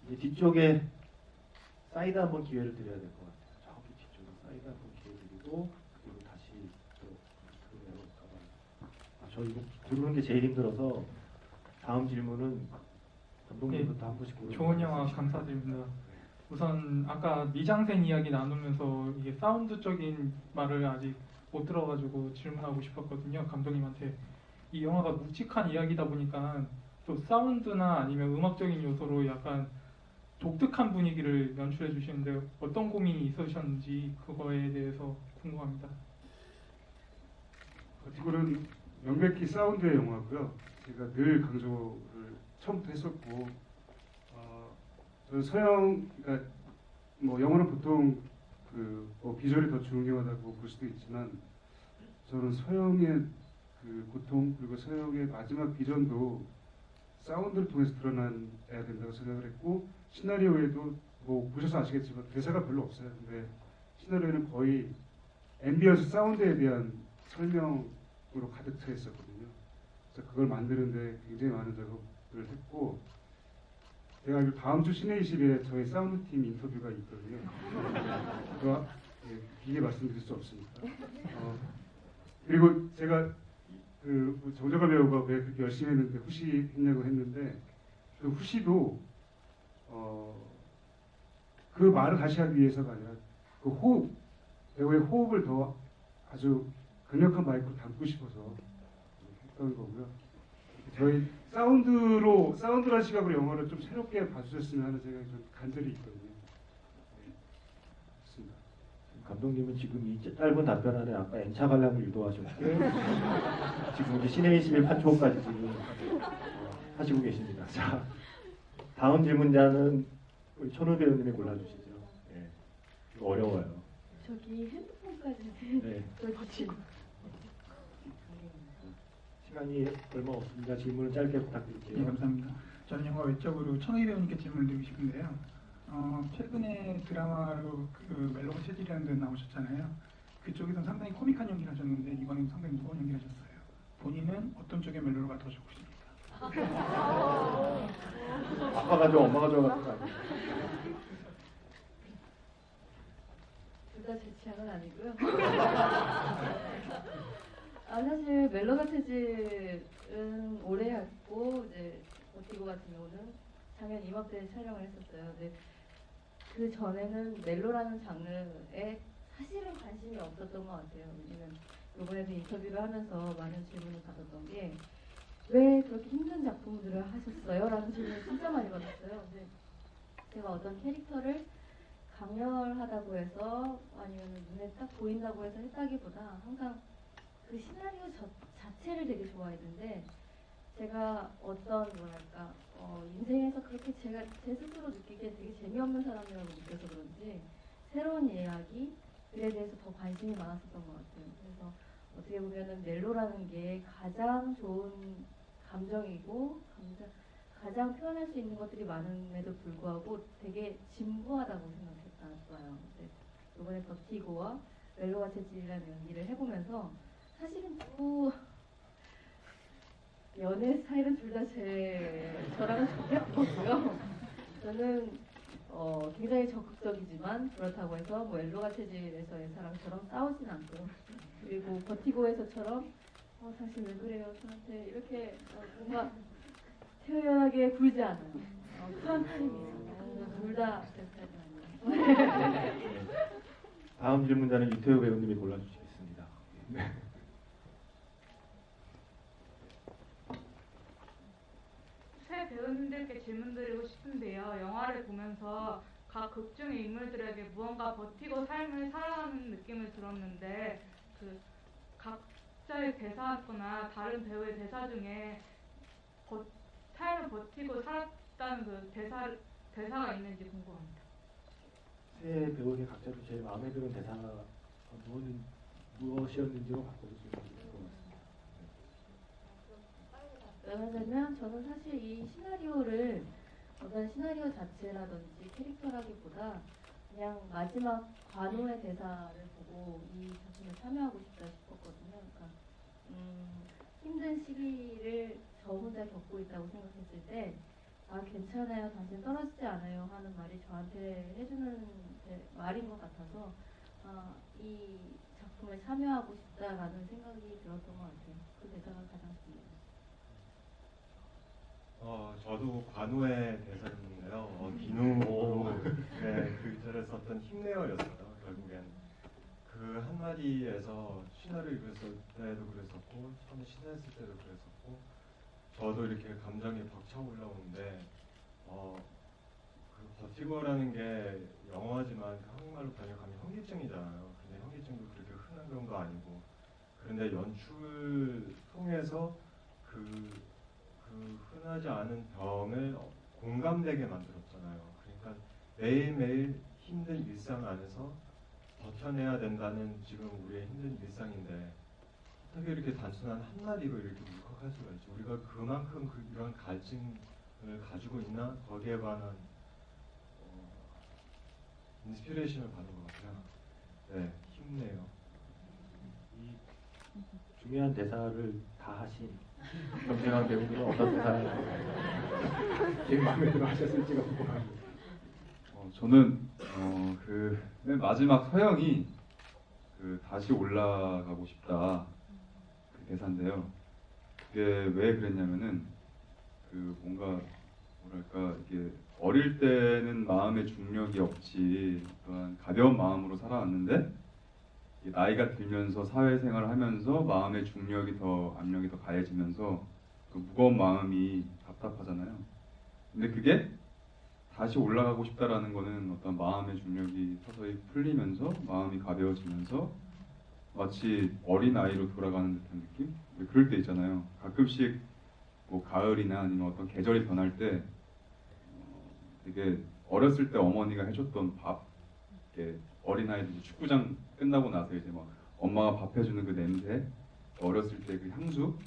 이제 뒤쪽에 사이드 한번 기회를 드려야 될 것 같아요. 저기 뒤쪽에 사이드 한번 기회 드리고 그리고 다시 또 내려올까 봐요. 저 이거 들어오는 게 제일 힘들어서 다음 질문은 감독님부터 한 분씩 고르는 좋은 영화 감사드립니다. 우선 아까 미장센 이야기 나누면서 이게 사운드적인 말을 아직 못 들어가지고 질문하고 싶었거든요. 감독님한테. 이 영화가 묵직한 이야기다 보니까 또 사운드나 아니면 음악적인 요소로 약간 독특한 분위기를 연출해 주시는데 어떤 고민이 있으셨는지 그거에 대해서 궁금합니다. 버티고는 명백히 사운드의 영화고요. 제가 늘 강조를 처음부터 했었고 저는 서영, 그러니까 뭐 영화는 보통 뭐 비주얼이 더 중요하다고 볼 수도 있지만 저는 서영의 고통 그리고 서영의 마지막 비전도 사운드를 통해서 드러나야 된다고 생각을 했고 시나리오에도 뭐 보셔서 아시겠지만 대사가 별로 없어요. 근데 시나리오에는 거의 앰비언스 사운드에 대한 설명으로 가득 차 있었거든요. 그래서 그걸 만드는데 굉장히 많은 작업을 했고 제가 알기로 다음 주 시내 20일에 저희 사운드 팀 인터뷰가 있거든요. 그거 길게 말씀드릴 수 없습니다. 그리고 제가 정정화 배우가 왜 그렇게 열심히 했는데 후시했냐고 했는데 그 후시도 그 말을 다시 하기 위해서가 아니라 그 호흡, 배우의 호흡을 더 아주 강력한 마이크로 담고 싶어서 했던 거고요. 저희 사운드란 시각으로 영화를 좀 새롭게 봐주셨으면 하는 생각이 좀 간절히 있거든요. 네, 좋습니다. 감독님은 지금 이 짧은 답변 안에 아까 N차 관람을 유도하셨고 지금 이제 시내 21 판초까지 지금 하시고 계십니다. 자, 다음 질문자는 우리 천우 배우님이 골라주시죠. 네, 이거 어려워요. 저기 핸드폰까지 네. 써주신. 시간이 얼마 없습니다. 질문을 짧게 부탁드릴게요. 네, 감사합니다. 저는 영화 외적으로 천우희 배우님께 질문을 드리고 싶은데요. 최근에 드라마로 멜로가 체질이라는 데 나오셨잖아요. 그쪽에서 상당히 코믹한 연기를 하셨는데 이번에는 상당히 무거운 연기를 하셨어요. 본인은 어떤 쪽의 멜로를 맡아주고 싶습니까? 아빠가 좀 엄마가 좀 같은 거 아니에요? 둘 다 제 취향은 아니고요. 사실 멜로가 체질은 오래 했고 이제 버티고 같은 경우는 작년 이맘때 촬영을 했었어요. 근데 그 전에는 멜로라는 장르에 사실은 관심이 없었던 것 같아요. 왜냐면 이번에도 인터뷰를 하면서 많은 질문을 받았던 게 왜 그렇게 힘든 작품들을 하셨어요? 라는 질문을 진짜 많이 받았어요. 근데 제가 어떤 캐릭터를 강렬하다고 해서 아니면 눈에 딱 보인다고 해서 했다기보다 항상 그 시나리오 자체를 되게 좋아했는데 제가 어떤 뭐랄까 인생에서 그렇게 제가 제 스스로 느끼기에 되게 재미없는 사람이라고 느껴서 그런지 새로운 이야기에 대해서 더 관심이 많았었던 것 같아요. 그래서 어떻게 보면은 멜로라는 게 가장 좋은 감정이고 가장 표현할 수 있는 것들이 많음에도 불구하고 되게 진부하다고 생각했어요. 이번에 버티고와 멜로와 체질이라는 연기를 해보면서 사실은 연애 스타일은 둘 다 저랑은 전혀 없고요. 저는 굉장히 적극적이지만 그렇다고 해서 뭐 엘로가 체질에서의 사람처럼 싸우진 않고 그리고 버티고에서처럼 당신 왜 그래요 저한테 이렇게 뭔가 태연하게 굴지 않아요. 쿨한 타임이 있어요. 둘 다 제 스타일은 아니에요. 다음 질문자는 이태호 배우님이 골라주시겠습니다. 네. 새 배우님들께 질문드리고 싶은데요. 영화를 보면서 각 극중의 인물들에게 무언가 버티고 삶을 살아가는 느낌을 들었는데 그 각자의 대사거나 다른 배우의 대사 중에 삶을 버티고 살았다는 그 대사가 있는지 궁금합니다. 세 배우에게 각자로 제일 마음에 드는 대사가 무엇이었는지로 바꿔주시면 좋을 것 같습니다. 말하자면 저는 사실 이 시나리오를 어떤 시나리오 자체라든지 캐릭터라기보다 그냥 마지막 관호의 대사를 보고 이 작품에 참여하고 싶다 싶었거든요. 그러니까 힘든 시기를 저 혼자 겪고 있다고 생각했을 때 아 괜찮아요, 당신 떨어지지 않아요 하는 말이 저한테 해주는 말인 것 같아서 이 작품에 참여하고 싶다라는 생각이 들었던 것 같아요. 그 대사가 가장 중요해요. 저도 관우의 대사였는데요. 비누로 그 글자를 썼던 힘내어였어요. 결국엔 그 한마디에서 시나리오 그렸을 때도 그랬었고 처음에 시도했을 때도 그랬었고 저도 이렇게 감정이 벅차 올라오는데 그 버티고라는 게 영어지만 한국말로 번역하면 현기증이잖아요. 근데 현기증도 그렇게 흔한 병도 아니고 그런데 연출 통해서 그 흔하지 않은 병을 공감되게 만들었잖아요. 그러니까 매일매일 힘든 일상 안에서 버텨내야 된다는 지금 우리의 힘든 일상인데 어떻게 이렇게 단순한 한마디로 이렇게 울컥할 수가 있지? 우리가 그만큼 이런 갈증을 가지고 있나? 거기에 관한 인스피레이션을 받은 것 같아요. 네, 힘내요. 이 중요한 대사를 다 하신 정재환 배우님은 어떤 대사를 제일 마음에 들어 하셨을지가 궁금합니다. 저는 그 맨 마지막 서영이 그 다시 올라가고 싶다 그 대사인데요. 그게 왜 그랬냐면은 그 뭔가 뭐랄까 이게 어릴 때는 마음의 중력이 없이 또한 가벼운 마음으로 살아왔는데 나이가 들면서 사회생활을 하면서 마음의 중력이 압력이 더 가해지면서 그 무거운 마음이 답답하잖아요. 근데 그게 다시 올라가고 싶다라는 거는 어떤 마음의 중력이 서서히 풀리면서 마음이 가벼워지면서 마치 어린아이로 돌아가는 듯한 느낌? 그럴 때 있잖아요. 가끔씩 뭐 가을이나 아니면 어떤 계절이 변할 때 되게 어렸을 때 어머니가 해줬던 밥, 이렇게 어린아이들 축구장 끝나고 나서 이제 막 엄마가 밥 해주는 그 냄새, 어렸을 때 그 향수,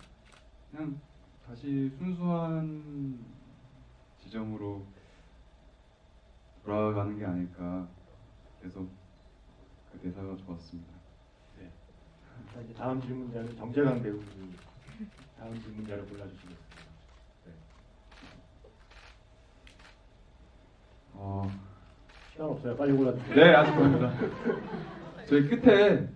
그냥 다시 순수한 지점으로 돌아가는 게 아닐까. 그래서 그 대사가 좋았습니다. 네. 자, 이제 다음 질문자는 정재강 배우님이 다음 질문자를 골라주시겠습니다. 네. 시간 없어요. 빨리 골라주세요. 네, 아직 보입니다. 저희 끝에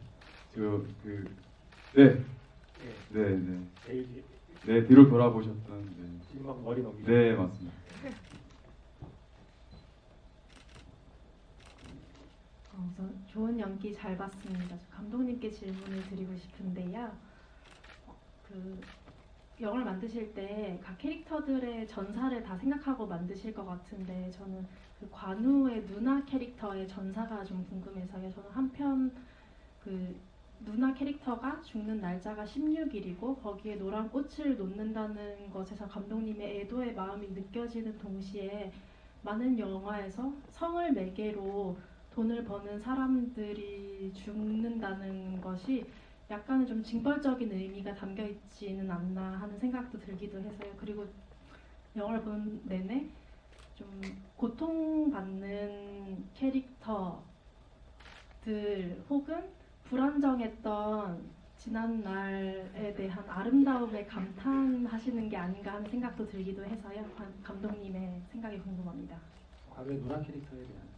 네, 뒤로 돌아보셨던 지금 막 머리 넘기죠. 네, 맞습니다. 우선 좋은 연기 잘 봤습니다. 저 감독님께 질문을 드리고 싶은데요. 그 영화를 만드실 때 각 캐릭터들의 전사를 다 생각하고 만드실 것 같은데 저는 그 관우의 누나 캐릭터의 전사가 좀 궁금해서요. 저는 한편 그 누나 캐릭터가 죽는 날짜가 16일이고 거기에 노란 꽃을 놓는다는 것에서 감독님의 애도의 마음이 느껴지는 동시에 많은 영화에서 성을 매개로 돈을 버는 사람들이 죽는다는 것이 약간은 좀 징벌적인 의미가 담겨 있지는 않나 하는 생각도 들기도 해서요. 그리고 영화를 보는 내내 좀 고통받는 캐릭터들 혹은 불안정했던 지난 날에 대한 아름다움에 감탄하시는 게 아닌가 하는 생각도 들기도 해서요. 감독님의 생각이 궁금합니다. 과거의 누나 캐릭터에 대한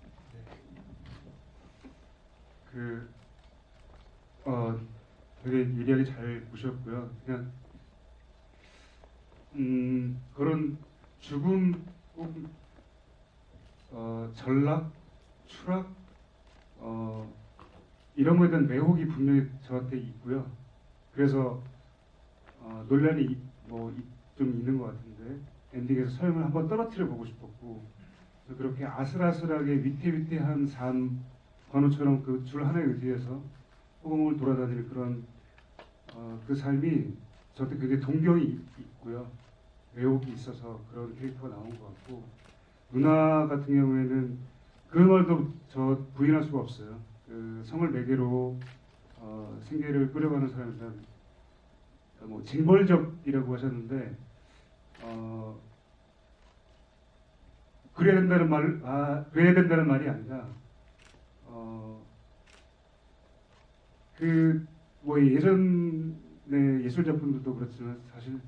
되게 예리하게 잘 보셨고요. 그냥 그런 죽음 혹은 전락, 추락 이런 거에 대한 매혹이 분명히 저한테 있고요. 그래서 논란이 좀 있는 것 같은데 엔딩에서 서영을 한번 떨어뜨려 보고 싶었고 그래서 그렇게 아슬아슬하게 위태위태한 삶 관우처럼 그 줄 하나에 의지해서 허공을 돌아다니는 그런 그 삶이 저한테 굉장히 동경이 있고요. 매혹이 있어서 그런 캐릭터가 나온 것 같고 누나 같은 경우에는 그 말도 저 부인할 수가 없어요. 그 성을 매개로 생계를 꾸려가는 사람이란 뭐 징벌적이라고 하셨는데 그래야 된다는 그래야 된다는 말이 아니라 그 뭐 예전의 예술 작품들도 그렇지만 사실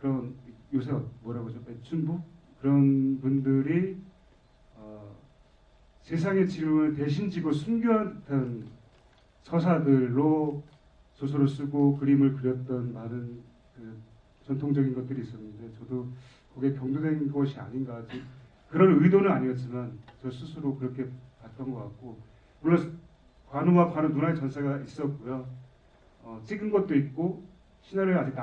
그런 요새 뭐라고 하죠? 매춘부 그런 분들이 세상의 짐을 대신 지고 순교한 듯한 서사들로 소설을 쓰고 그림을 그렸던 많은 그 전통적인 것들이 있었는데 저도 그게 병도된 것이 아닌가 그런 의도는 아니었지만 저 스스로 그렇게 봤던 것 같고 물론 관우와 관우 누나의 전사가 있었고요. 찍은 것도 있고 시나리오에 아직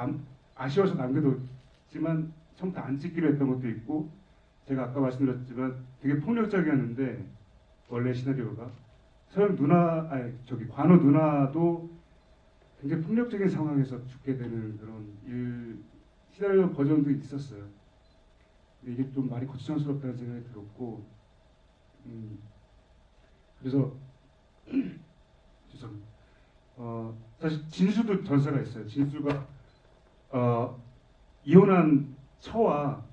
아쉬워서 남겨뒀지만 처음부터 안 찍기로 했던 것도 있고 제가 아까 말씀드렸지만 되게 폭력적이었는데 원래 시나리오가 관우 누나도 굉장히 폭력적인 상황에서 죽게 되는 그런 시나리오 버전도 있었어요. 근데 이게 좀 많이 거추장스럽다는 생각이 들었고 그래서 죄송합니다. 사실 진수도 전사가 있어요. 진수가 이혼한 처와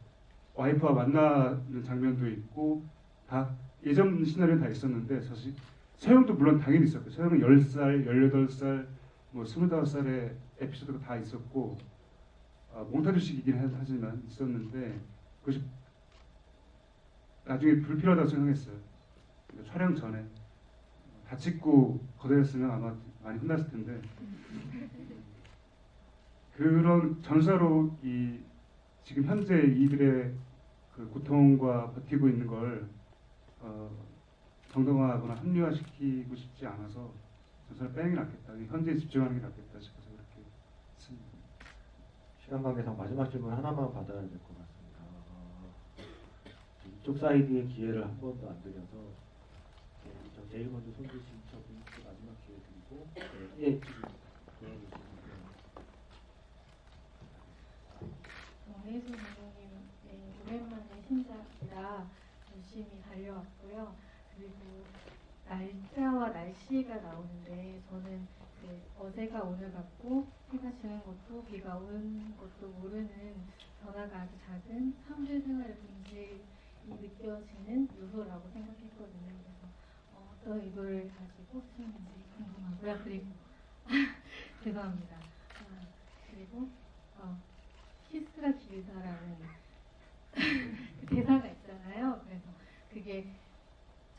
와이프와 만나는 장면도 있고 다 예전 시나리오는 다 있었는데 사실 서영도 물론 당연히 있었고 서영은 10살, 18살, 뭐 25살의 에피소드가 다 있었고 몽타주식이긴 하지만 있었는데 그것이 나중에 불필요하다고 생각했어요. 촬영 전에 다 찍고 거대했으면 아마 많이 혼났을 텐데 그런 전사로 지금 현재 이들의 그 고통과 버티고 있는 걸 정당화하거나 합리화시키고 싶지 않아서 전사를 빼는 게 낫겠다. 현재에 집중하는 게 낫겠다 싶어서 그렇게 했습니다. 시간 관계상 마지막 질문 하나만 받아야 될 것 같습니다. 이쪽 사이드의 기회를 한 번도 안 드려서 제일 먼저 손 드신 저분께 마지막 기회 드리고 정혜수 감독님 오랜만에 신작이라 열심히 달려왔고요. 그리고 날짜와 날씨가 나오는데 저는 어제가 오늘 같고 해가 지는 것도 비가 오는 것도 모르는 변화가 아주 작은 함께 생활의 본질이 느껴지는 요소라고 생각했거든요. 그래서 어떤 의도를 가지고 쓰는지 궁금하고요. 그리고 죄송합니다. 그리고 키스가 길다라는 대사가 있잖아요. 그래서 그게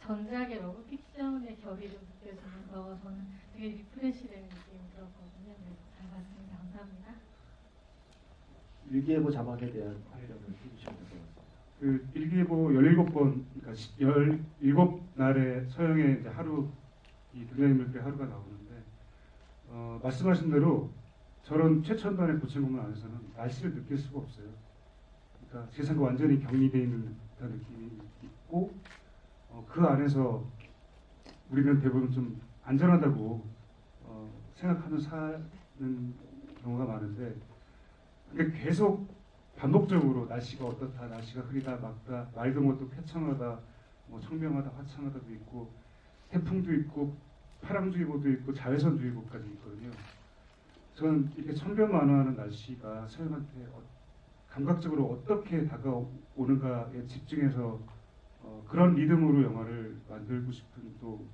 전작의 러브 픽션의 결이 좀 느껴지면서 저는 되게 리프레시되는 느낌이 들었거든요. 그래서 잘 봤습니다. 감사합니다. 일기예보 자막에 대한 활용을 해주시면 될 것 같습니다. 그 일기예보 17번, 그러니까 17날의 서영의 이제 하루, 이 등장인물들의 하루가 나오는데, 말씀하신 대로 저런 최첨단의 고체문물 안에서는 날씨를 느낄 수가 없어요. 그러니까 세상과 완전히 격리되어 있는 듯한 느낌이 있고, 그 안에서 우리는 대부분 좀 안전하다고 생각하며 사는 경우가 많은데, 근데 계속 반복적으로 날씨가 어떻다, 날씨가 흐리다, 막다, 맑은 것도 쾌청하다, 뭐 청명하다, 화창하다도 있고, 태풍도 있고, 파랑주의보도 있고, 자외선주의보까지 있거든요. 저는 이렇게 천변만화하는 날씨가 서영한테 감각적으로 어떻게 다가오는가에 집중해서 그런 리듬으로 영화를 만들고 싶은 또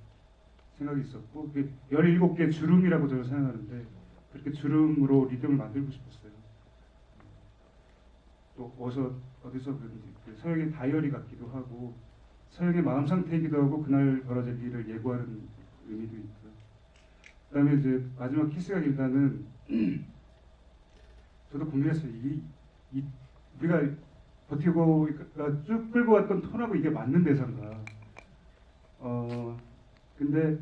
생각이 있었고, 17개 주름이라고 저는 생각하는데 그렇게 주름으로 리듬을 만들고 싶었어요. 또 어디서 그런지 서영의 다이어리 같기도 하고, 서영의 마음 상태이기도 하고, 그날 벌어질 일을 예고하는 의미도 있고요. 그다음에 이제 마지막 키스가 길다는 저도 궁금했어요. 우리가 버티고 쭉 끌고 왔던 톤하고 이게 맞는 대사인가. 근데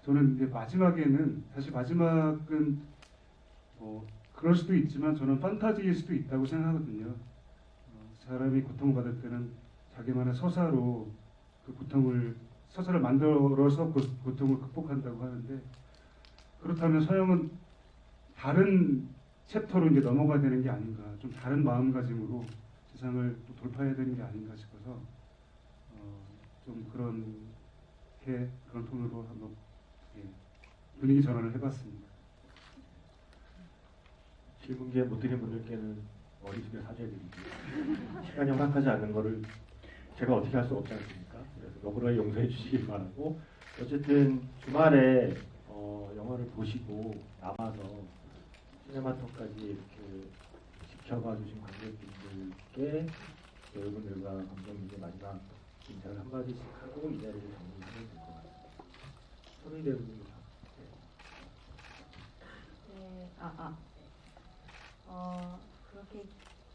저는 이제 마지막에는, 사실 마지막은 그럴 수도 있지만 저는 판타지일 수도 있다고 생각하거든요. 사람이 고통받을 때는 자기만의 서사로 그 서사를 만들어서 그 고통을 극복한다고 하는데, 그렇다면 서영은 다른 챕터로 이제 넘어가야 되는 게 아닌가, 좀 다른 마음가짐으로 세상을 또 돌파해야 되는 게 아닌가 싶어서 좀 그런 톤으로 한번 분위기 전환을 해봤습니다. 질문 기회 못 드린 분들께는 머릿속에 사죄드리고요. 시간이 허락하지 않는 거를 제가 어떻게 할 수 없지 않습니까? 그래서 너그러이 용서해 주시길 바라고, 어쨌든 주말에 영화를 보시고 남아서 시네마톡까지 이렇게 지켜봐 주신 관객분들께 여러분들과 감독님께 마지막 인사를 한마디씩 하고 이 자리를 정리하면 될 것 같습니다. 손의대입니다. 그렇게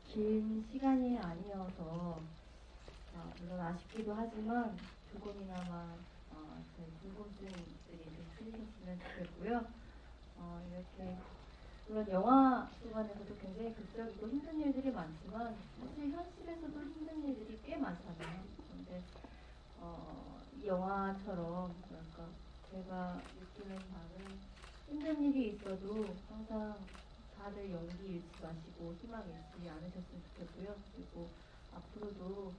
긴 시간이 아니어서 물론 아쉽기도 하지만 조금이나마 저희 궁금증들이 좀 풀리셨으면 좋겠고요. 이렇게 물론 영화 기관에서도 굉장히 극적이고 힘든 일들이 많지만 사실 현실에서도 힘든 일들이 꽤 많잖아요. 그런데 이 영화처럼 뭐랄까 제가 느끼는 바는 힘든 일이 있어도 항상 다들 용기 잃지 마시고 희망 잃지 않으셨으면 좋겠고요. 그리고 앞으로도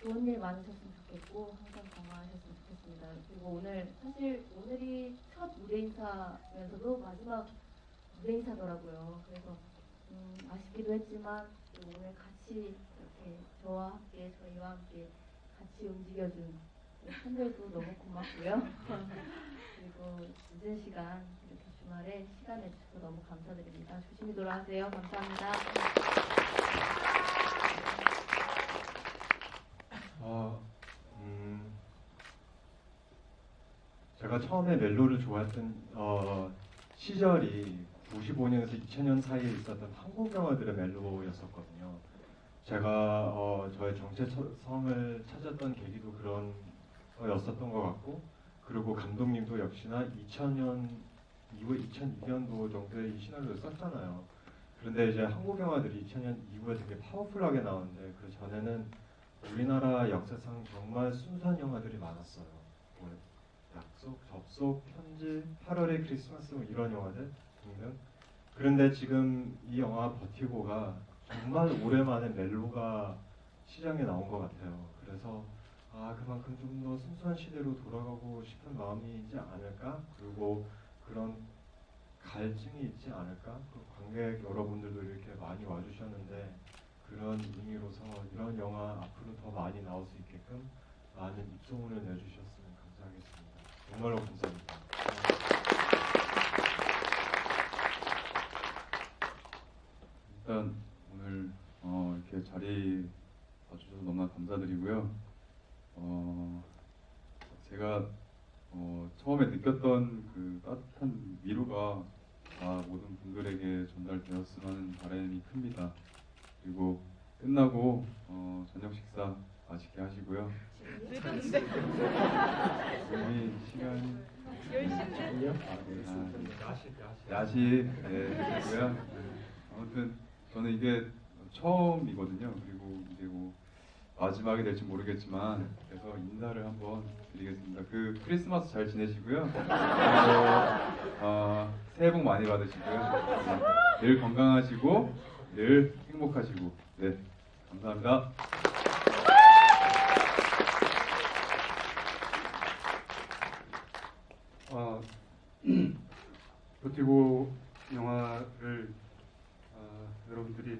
좋은 일 많으셨으면 좋겠고 항상 건강하셨으면 좋겠습니다. 그리고 사실 오늘이 첫 무대 인사면서도 마지막 무대 인사더라고요. 그래서 아쉽기도 했지만 오늘 같이 이렇게 저희와 함께 같이 움직여준 팬들도 너무 고맙고요. 그리고 늦은 시간 이렇게 주말에 시간 내주셔서 너무 감사드립니다. 조심히 돌아가세요. 감사합니다. 제가 처음에 멜로를 좋아했던 시절이 95년에서 2000년 사이에 있었던 한국 영화들의 멜로였었거든요. 제가 저의 정체성을 찾았던 계기도 그런 거였었던 것 같고, 그리고 감독님도 역시나 2000년 이후에 2002년도 정도에 이 시나리오를 썼잖아요. 그런데 이제 한국 영화들이 2000년 이후에 되게 파워풀하게 나오는데, 그 전에는 우리나라 역사상 정말 순수한 영화들이 많았어요. 뭐 약속, 접속, 편지, 8월의 크리스마스 뭐 이런 영화들 등등. 그런데 지금 이 영화 버티고가 정말 오랜만에 멜로가 시장에 나온 것 같아요. 그래서 그만큼 좀 더 순수한 시대로 돌아가고 싶은 마음이 있지 않을까? 그리고 그런 갈증이 있지 않을까? 그 관객 여러분들도 이렇게 많이 와주셨는데, 그런 의미로서 이런 영화 앞으로 더 많이 나올 수 있게끔 많은 입소문을 내주셨으면 감사하겠습니다. 정말로 감사합니다. 일단 오늘 이렇게 자리 봐주셔서 너무나 감사드리고요. 제가 처음에 느꼈던 그 따뜻한 위로가 다 모든 분들에게 전달되었으면 하는 바람이 큽니다. 그리고 끝나고 저녁 식사 맛있게 하시고요. 우리 시간이 아니요? 야식 되고요. 아무튼 저는 이게 처음이거든요. 그리고 이제 뭐 마지막이 될지 모르겠지만 그래서 인사를 한번 드리겠습니다. 그 크리스마스 잘 지내시고요. 그리고 새해 복 많이 받으시고요. 늘 건강하시고 늘 행복하시고 네 감사합니다. 버티고 영화를 여러분들이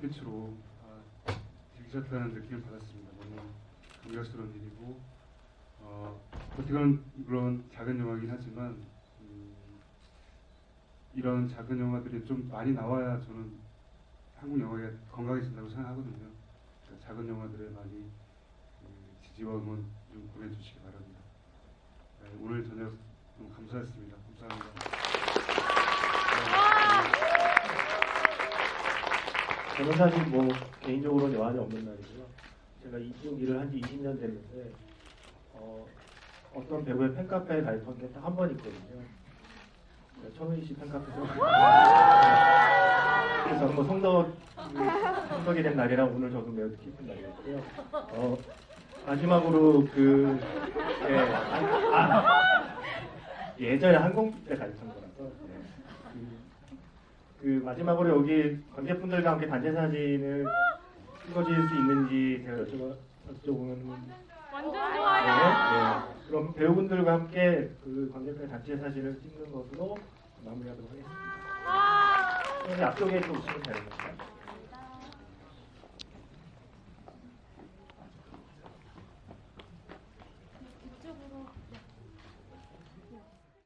빛으로 즐기셨다는 느낌을 받았습니다. 너무 감격스러운 일이고 버티고는 물론 작은 영화이긴 하지만 이런 작은 영화들이 좀 많이 나와야 저는 한국 영화가 건강해진다고 생각하거든요. 그러니까 작은 영화들에 많이 지지와 응원 좀 보내주시기 바랍니다. 네, 오늘 저녁 너무 감사했습니다. 감사합니다. 저는 사실 뭐 개인적으로는 여한이 없는 날이고요. 제가 이쪽 일을 한 지 20년 됐는데 어떤 배우의 팬카페에 가입한 게 딱 한 번 있거든요. 천우희 씨 팬카페죠. 그래서 뭐 성덕이 된 날이라 오늘 저도 매우 기쁜 날이었고요. 마지막으로 예전에 항공기 때 가입한 거라서 마지막으로 여기 관객분들과 함께 단체 사진을 찍어줄 수 있는지 제가 여쭤보면 완전 좋아요. 네. 그럼 배우분들과 함께 그 관객과의 단체 사진을 찍는 것으로 마무리하도록 하겠습니다. 앞쪽에 좀 오시면 됩니다.